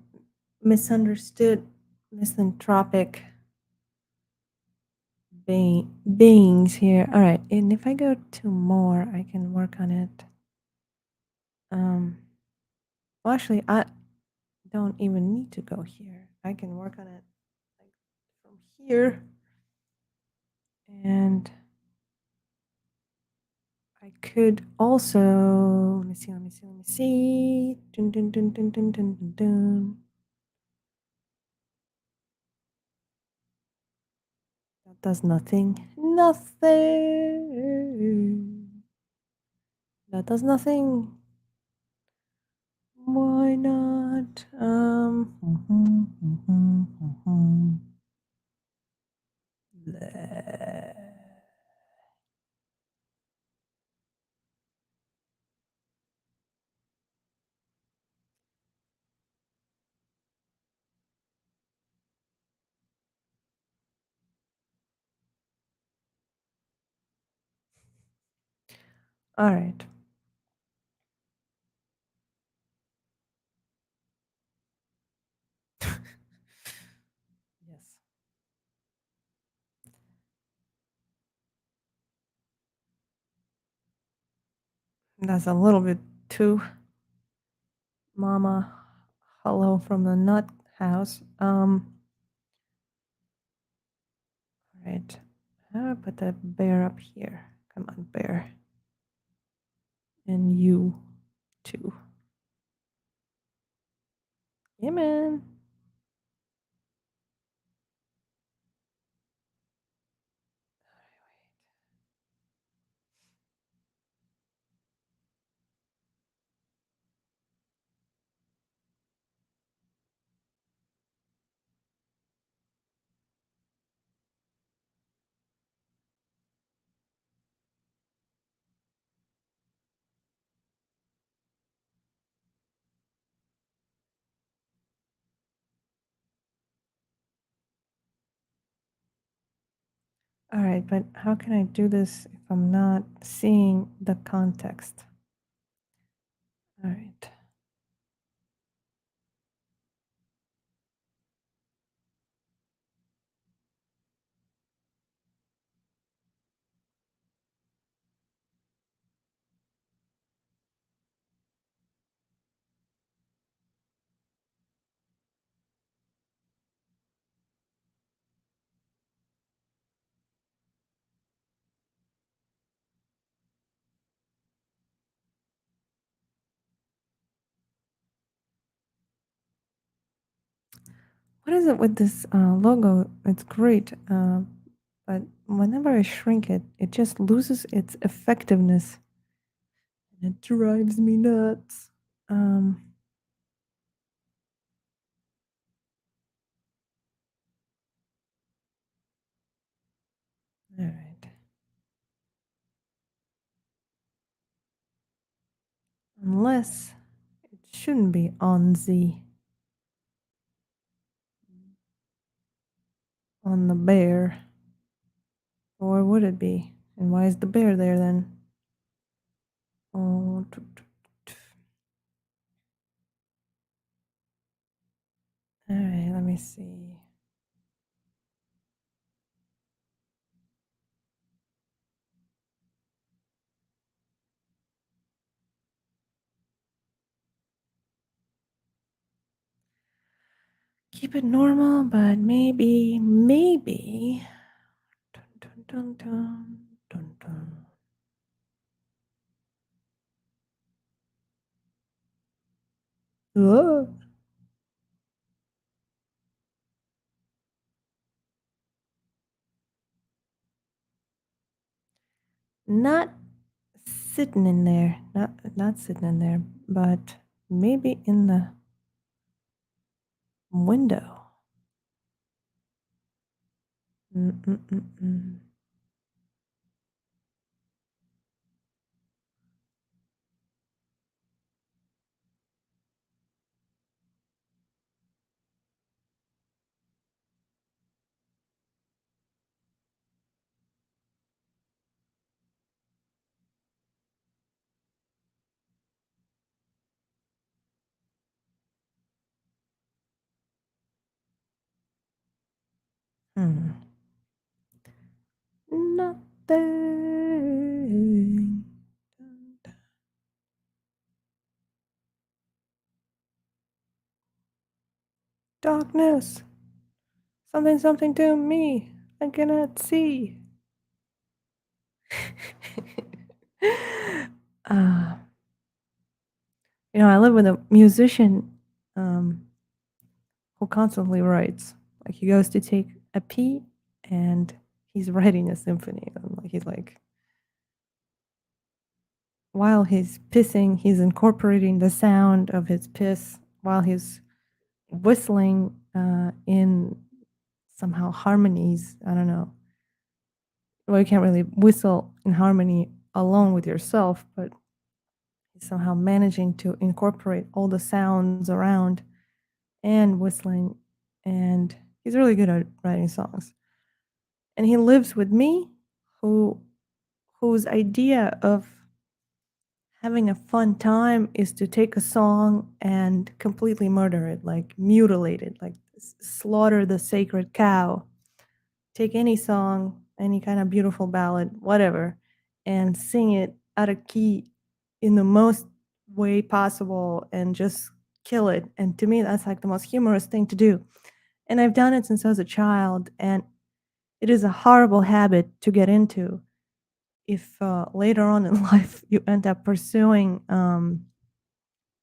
misunderstood, misanthropic beings here. All right, and if I go to more, I can work on it. Well, actually, I don't even need to go here. I can work on it like from here. And I could also, let me see. Dun, dun, dun, dun, dun, dun, dun, dun. That does nothing. Nothing. That does nothing. Why not? All right. Yes. That's a little bit too mama. Hello from the nut house. Right. How do I put that bear up here? Come on, bear. And you too. Yeah, man. All right, but how can I do this if I'm not seeing the context? All right. What is it with this logo? It's great, but whenever I shrink it, it just loses its effectiveness. It drives me nuts. All right. Unless it shouldn't be on the bear. Or would it be? And why is the bear there then? Oh, all right, let me see. Keep it normal, but maybe. Dun, dun, dun, dun, dun, dun. Ah. Not sitting in there, not sitting in there, but maybe in the window. Mm-mm-mm-mm. Hmm. Nothing. Darkness. Something to me. I cannot see. uh, I live with a musician who constantly writes. Like he goes to take a pee and he's writing a symphony. And like he's like, while he's pissing, he's incorporating the sound of his piss while he's whistling in somehow harmonies. I don't know. Well, you can't really whistle in harmony alone with yourself, but he's somehow managing to incorporate all the sounds around and whistling. And he's really good at writing songs. And he lives with me, whose idea of having a fun time is to take a song and completely murder it, like mutilate it, like slaughter the sacred cow. Take any song, any kind of beautiful ballad, whatever, and sing it out of key in the most way possible and just kill it. And to me, that's like the most humorous thing to do. And I've done it since I was a child, and it is a horrible habit to get into if later on in life you end up pursuing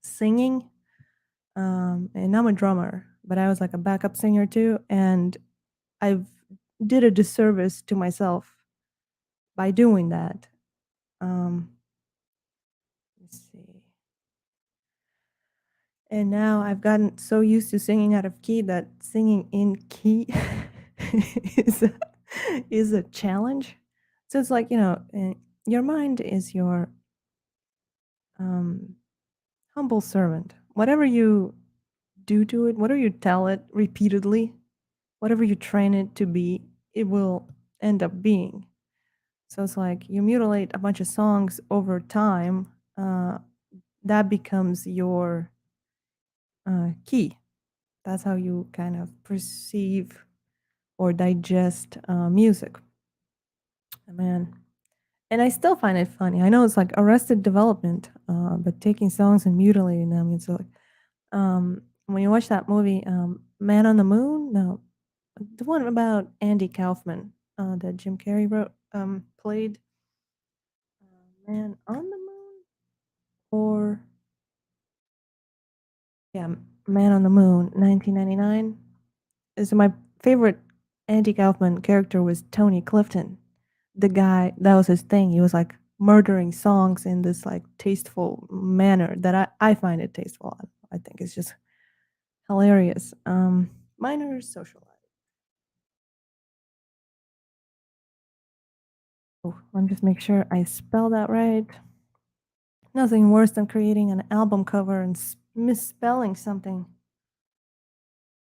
singing. And I'm a drummer, but I was like a backup singer too, and I've did a disservice to myself by doing that. Let's see. And now I've gotten so used to singing out of key that singing in key is a, is a challenge. So it's like, your mind is your um, humble servant. Whatever you do to it, whatever you tell it repeatedly, whatever you train it to be, it will end up being. So it's like you mutilate a bunch of songs over time, that becomes your key. That's how you kind of perceive or digest music. Man. And I still find it funny. I know it's like arrested development, but taking songs and mutilating them. It's like when you watch that movie, Man on the Moon, no, the one about Andy Kaufman that Jim Carrey wrote, played Man on the Moon, or yeah, Man on the Moon, 1999. So my favorite Andy Kaufman character was Tony Clifton. The guy, that was his thing. He was like murdering songs in this like tasteful manner that I find it tasteful. I think it's just hilarious. Minor social life. Oh, let me just make sure I spell that right. Nothing worse than creating an album cover and misspelling something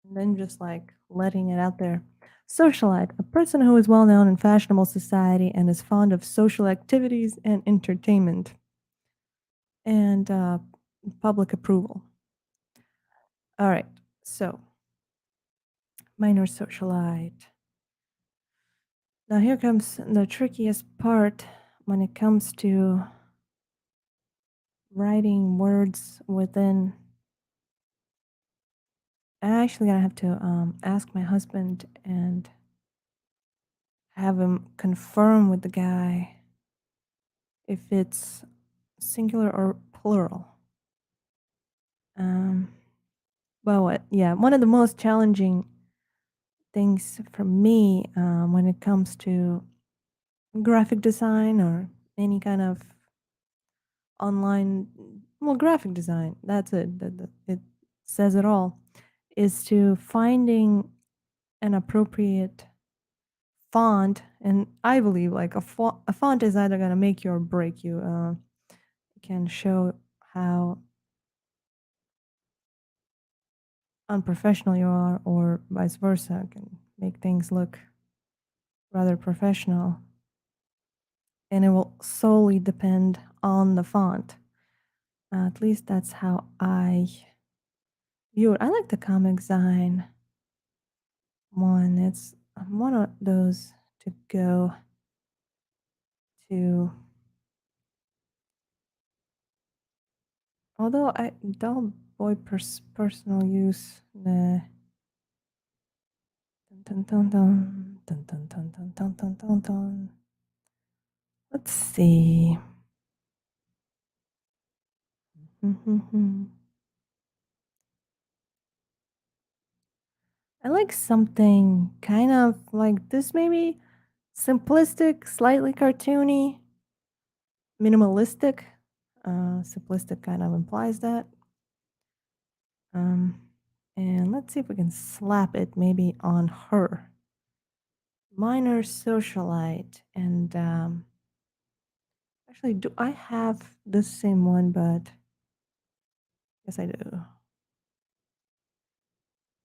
and then just like letting it out there. Socialite, a person who is well known in fashionable society and is fond of social activities and entertainment and public approval. All right, so minor socialite. Now, here comes the trickiest part when it comes to writing words within. I'm actually gonna have to ask my husband and have him confirm with the guy if it's singular or plural. Um, well, yeah, one of the most challenging things for me when it comes to graphic design or any kind of online, well, graphic design, that's it. It says it all, is to finding an appropriate font. And I believe like a font is either going to make you or break you. It can show how unprofessional you are, or vice versa. It can make things look rather professional. And it will solely depend on the font. At least that's how I view it. I like the Comic Zine one. It's one of those to go to. Although I dull boy personal use. Nah. Dun, dun, dun, dun, dun, dun, dun, dun, dun, dun, dun. Let's see. I like something kind of like this, maybe simplistic, slightly cartoony, minimalistic. Simplistic kind of implies that. Um, and let's see if we can slap it maybe on her. Minor socialite. And actually, do I have the same one? But yes, I do.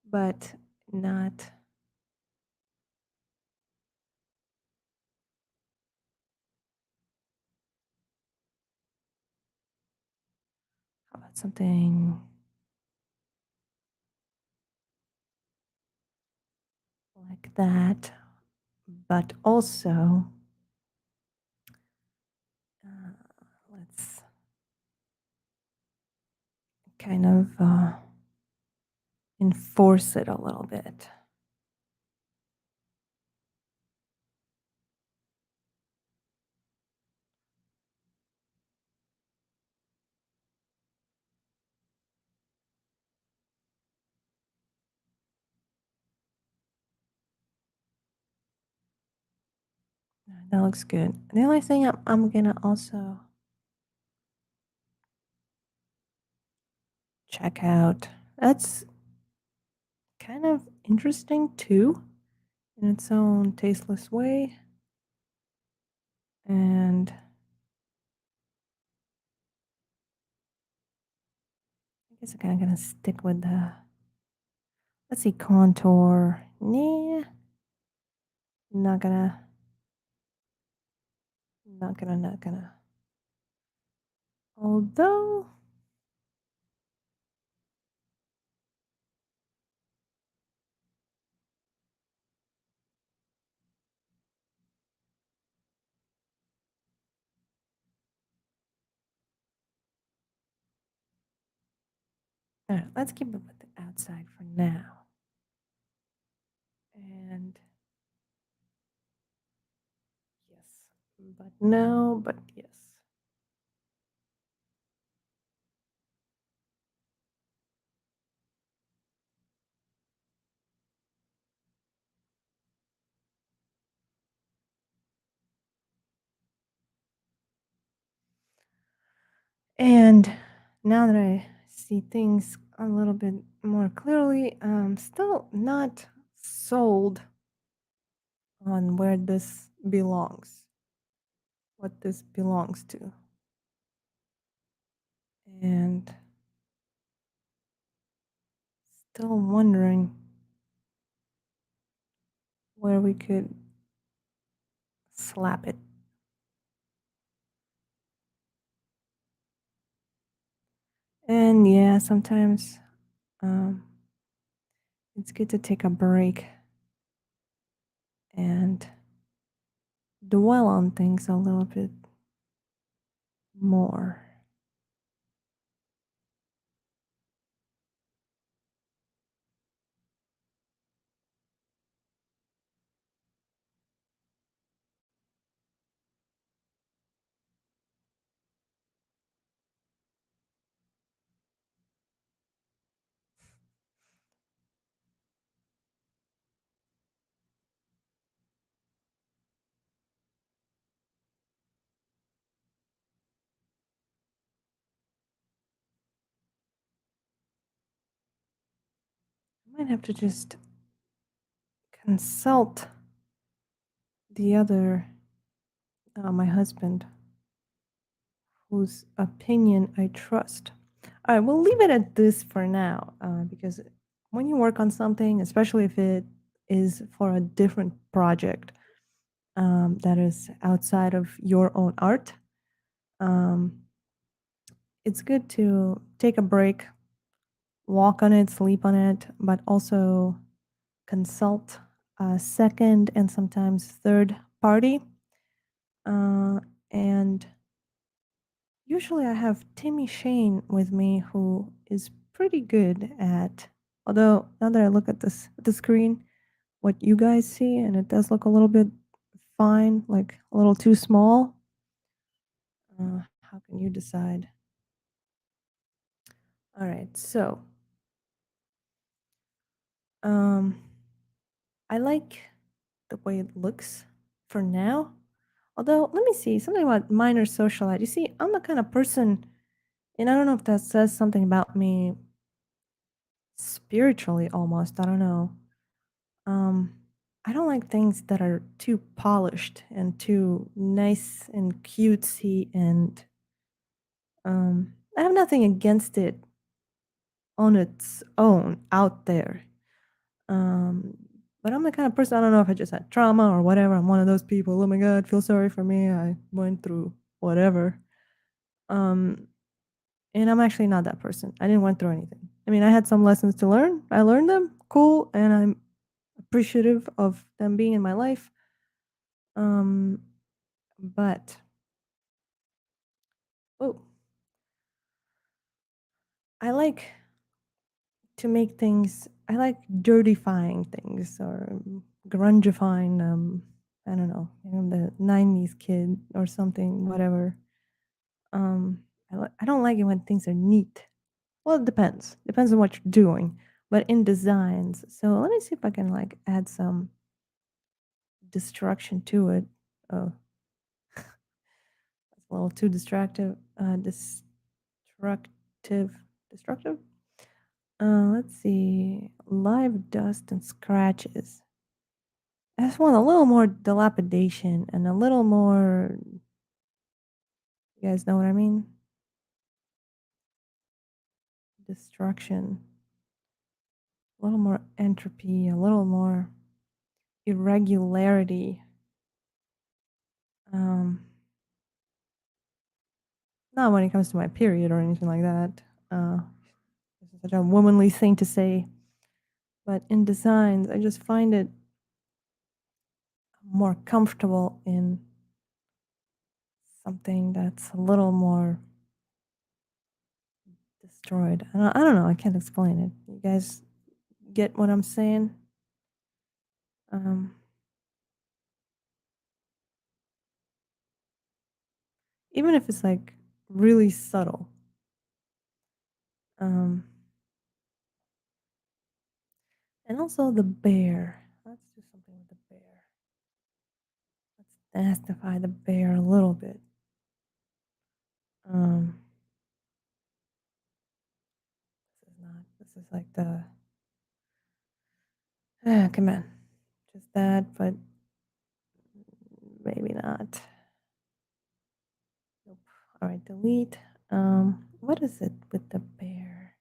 But not. something like that, but also let's kind of enforce it a little bit. That looks good. The only thing I'm gonna also check out, that's kind of interesting too, in its own tasteless way. And I guess I'm kind of gonna stick with the, let's see, contour. Nah, not gonna, not gonna. Although, all right, let's keep it with the outside for now. And yes, but no, but yes. And now that I see things a little bit more clearly, I'm still not sold on where this belongs, what this belongs to. And still wondering where we could slap it. And yeah, sometimes um, it's good to take a break and dwell on things a little bit more. I might have to just consult the other, my husband, whose opinion I trust. All right, we'll leave it at this for now, because when you work on something, especially if it is for a different project that is outside of your own art, um, it's good to take a break, walk on it, sleep on it, but also consult a second and sometimes third party. And usually I have Timmy Shane with me, who is pretty good at, although now that I look at the screen, what you guys see, and it does look a little bit fine, like a little too small. How can you decide? All right, so um, I like the way it looks for now. Although, let me see, something about minor socialite. You see, I'm the kind of person, and I don't know if that says something about me spiritually almost. I don't know. Um, I don't like things that are too polished and too nice and cutesy, and I have nothing against it on its own out there. Um, but I'm the kind of person, I don't know if I just had trauma or whatever. I'm one of those people, oh my God, feel sorry for me. I went through whatever. Um, And I'm actually not that person. I didn't went through anything. I mean, I had some lessons to learn. I learned them. Cool. And I'm appreciative of them being in my life. Um, but oh, I like to make things. I like dirtyfying things or grungifying them. I don't know. I'm the '90s kid or something. Whatever. Um, I don't like it when things are neat. Well, it depends. Depends on what you're doing. But in designs, so let me see if I can like add some destruction to it. Oh, that's a little too distractive. Destructive. Destructive. Let's see. Live dust and scratches. I just want a little more dilapidation and a little more. You guys know what I mean? Destruction. A little more entropy. A little more irregularity. Um, Not when it comes to my period or anything like that. This is such a womanly thing to say. But in designs, I just find it more comfortable in something that's a little more destroyed. I don't know. I can't explain it. You guys get what I'm saying? Um, Even if it's like really subtle. Um, and also the bear. Let's do something with the bear. Let's nastify the bear a little bit. Um, this is not. This is like the. Come on, just that, but maybe not. Nope. All right, delete. What is it with the bear?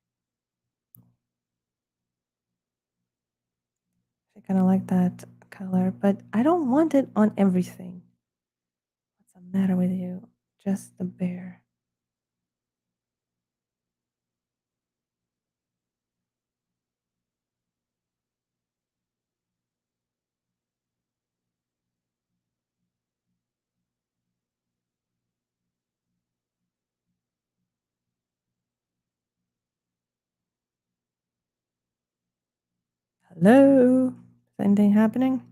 I kind of like that color, but I don't want it on everything. What's the matter with you? Just the bear. Hello? Is anything happening?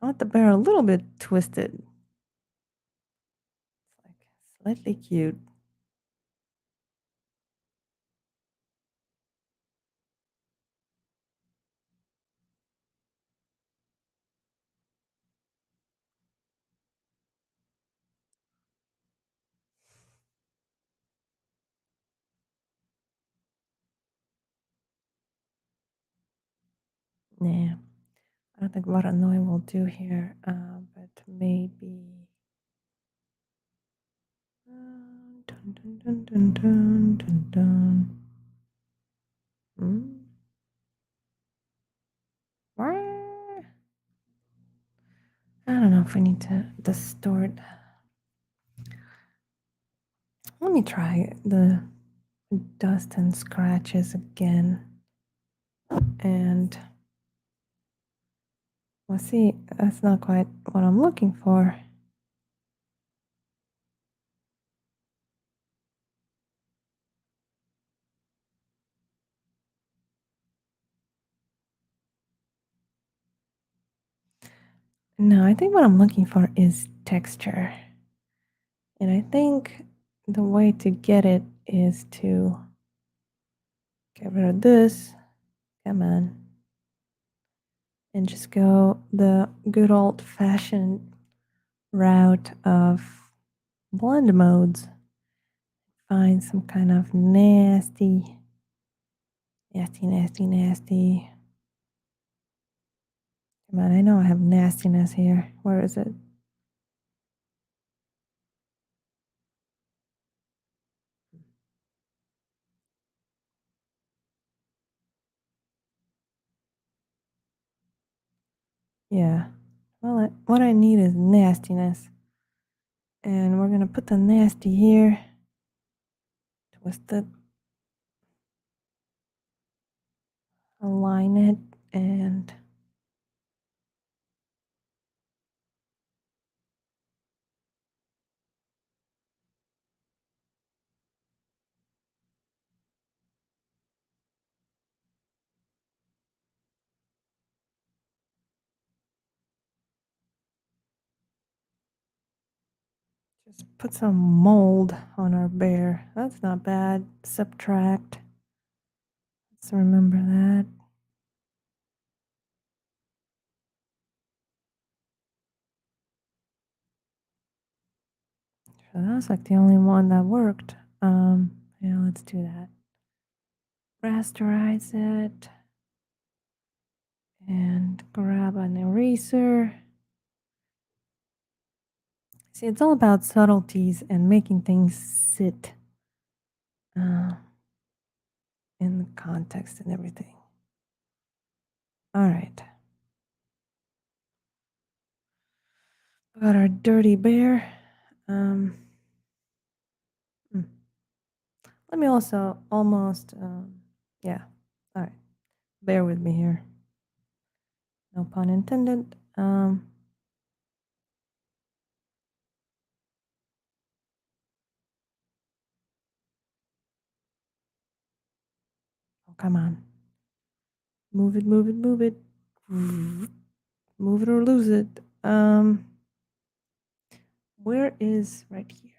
I want the bear a little bit twisted. It's like slightly cute. Nah, I don't think Varanoi will do here, but maybe. Dun, dun, dun, dun, dun, dun, dun. Hmm? I don't know if we need to distort. Let me try the dust and scratches again. And let's see, that's not quite what I'm looking for. No, I think what I'm looking for is texture. And I think the way to get it is to get rid of this. Come on. And just go the good old fashioned route of blend modes. Find some kind of nasty. Come on, I know I have nastiness here. Where is it? Yeah. Well, what I need is nastiness. And we're going to put the nasty here. Twist it. Align it. And just put some mold on our bear. That's not bad. Subtract. Let's remember that. So that was like the only one that worked. Yeah, let's do that. Rasterize it. And grab an eraser. See, it's all about subtleties and making things sit in the context and everything. All right. Got our dirty bear. Let me also almost, yeah. All right. Bear with me here. No pun intended. Oh, come on. Move it, move it, move it. Move it or lose it. Where is right here?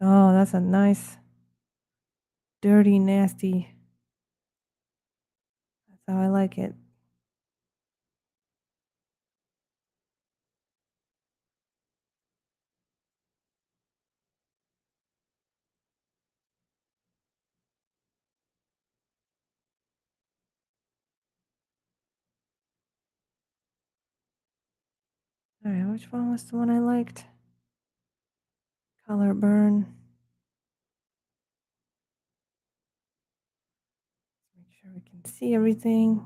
Oh, that's a nice, dirty, nasty. That's how I like it. All right, which one was the one I liked? Color burn. Make sure we can see everything.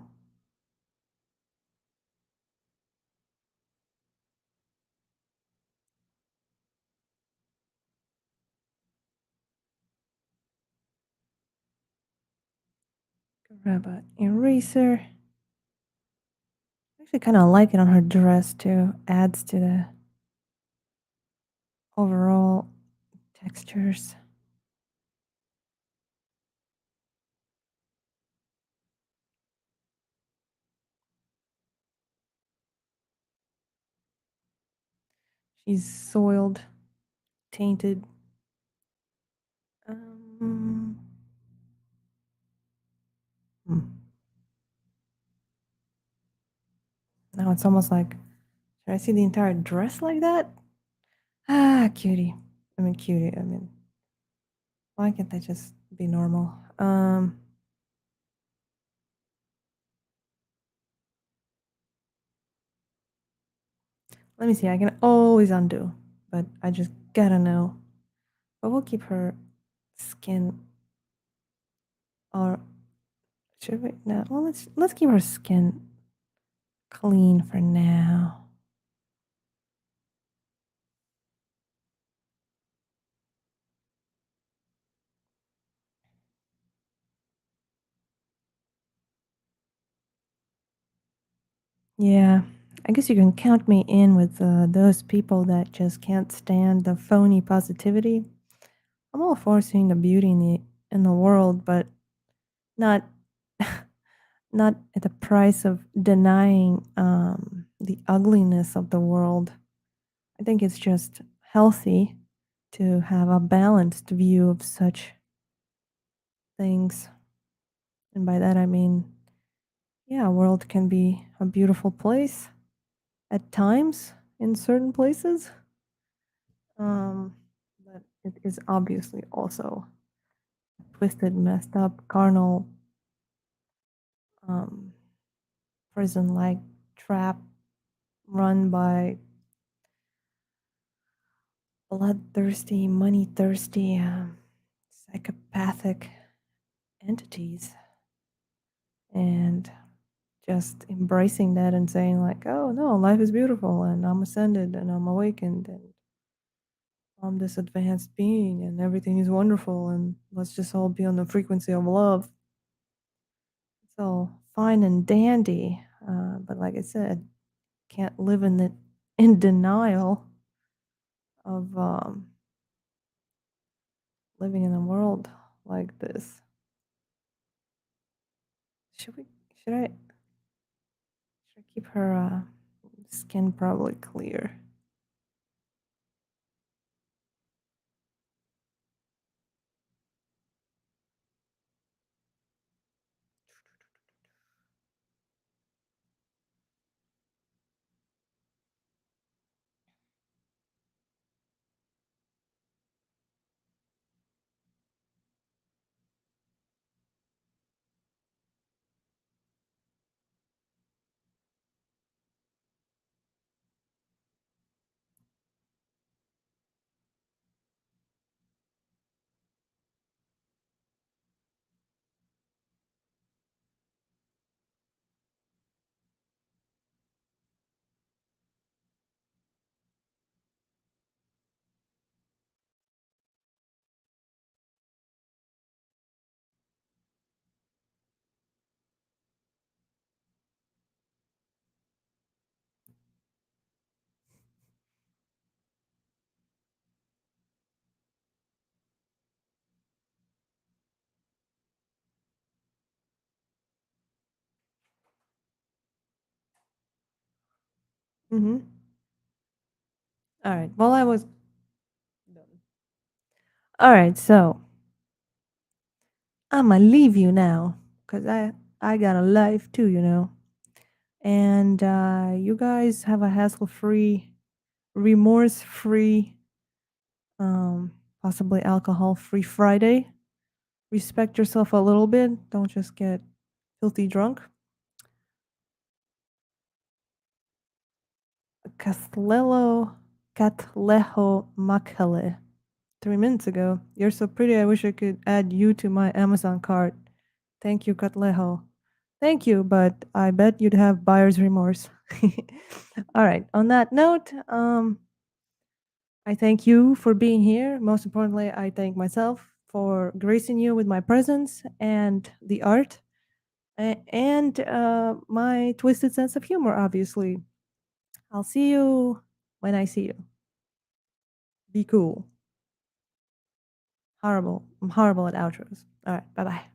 Grab an eraser. I actually kind of like it on her dress too. Adds to the overall textures. She's soiled, tainted. Um, hmm. Now it's almost like, should I see the entire dress like that? Ah, cutie. I mean, cutie. I mean, why can't they just be normal? Let me see. I can always undo, but I just gotta know. But we'll keep her skin, or should we? No. Well, let's keep her skin clean for now. Yeah, I guess you can count me in with those people that just can't stand the phony positivity. I'm all for seeing the beauty in the world, but not not at the price of denying the ugliness of the world. I think it's just healthy to have a balanced view of such things. And by that I mean, yeah, a world can be a beautiful place at times in certain places. But it is obviously also a twisted, messed up, carnal, um, prison-like trap run by bloodthirsty, money thirsty, psychopathic entities, and just embracing that and saying like, oh no, life is beautiful and I'm ascended and I'm awakened and I'm this advanced being and everything is wonderful and let's just all be on the frequency of love. It's all fine and dandy, but like I said, can't live in denial of living in a world like this. Should we? Should I? Should I keep her skin probably clear? Mm-hmm. All right. Well, I was done. All right. So I'ma leave you now because I got a life too, you know. And you guys have a hassle-free, remorse-free, um, possibly alcohol-free Friday. Respect yourself a little bit. Don't just get filthy drunk. Catlejo Makele. 3 minutes ago. You're so pretty, I wish I could add you to my Amazon cart. Thank you, Catlejo. Thank you, but I bet you'd have buyer's remorse. All right. On that note, I thank you for being here. Most importantly, I thank myself for gracing you with my presence and the art and my twisted sense of humor, obviously. I'll see you when I see you. Be cool. Horrible. I'm horrible at outros. All right. Bye bye.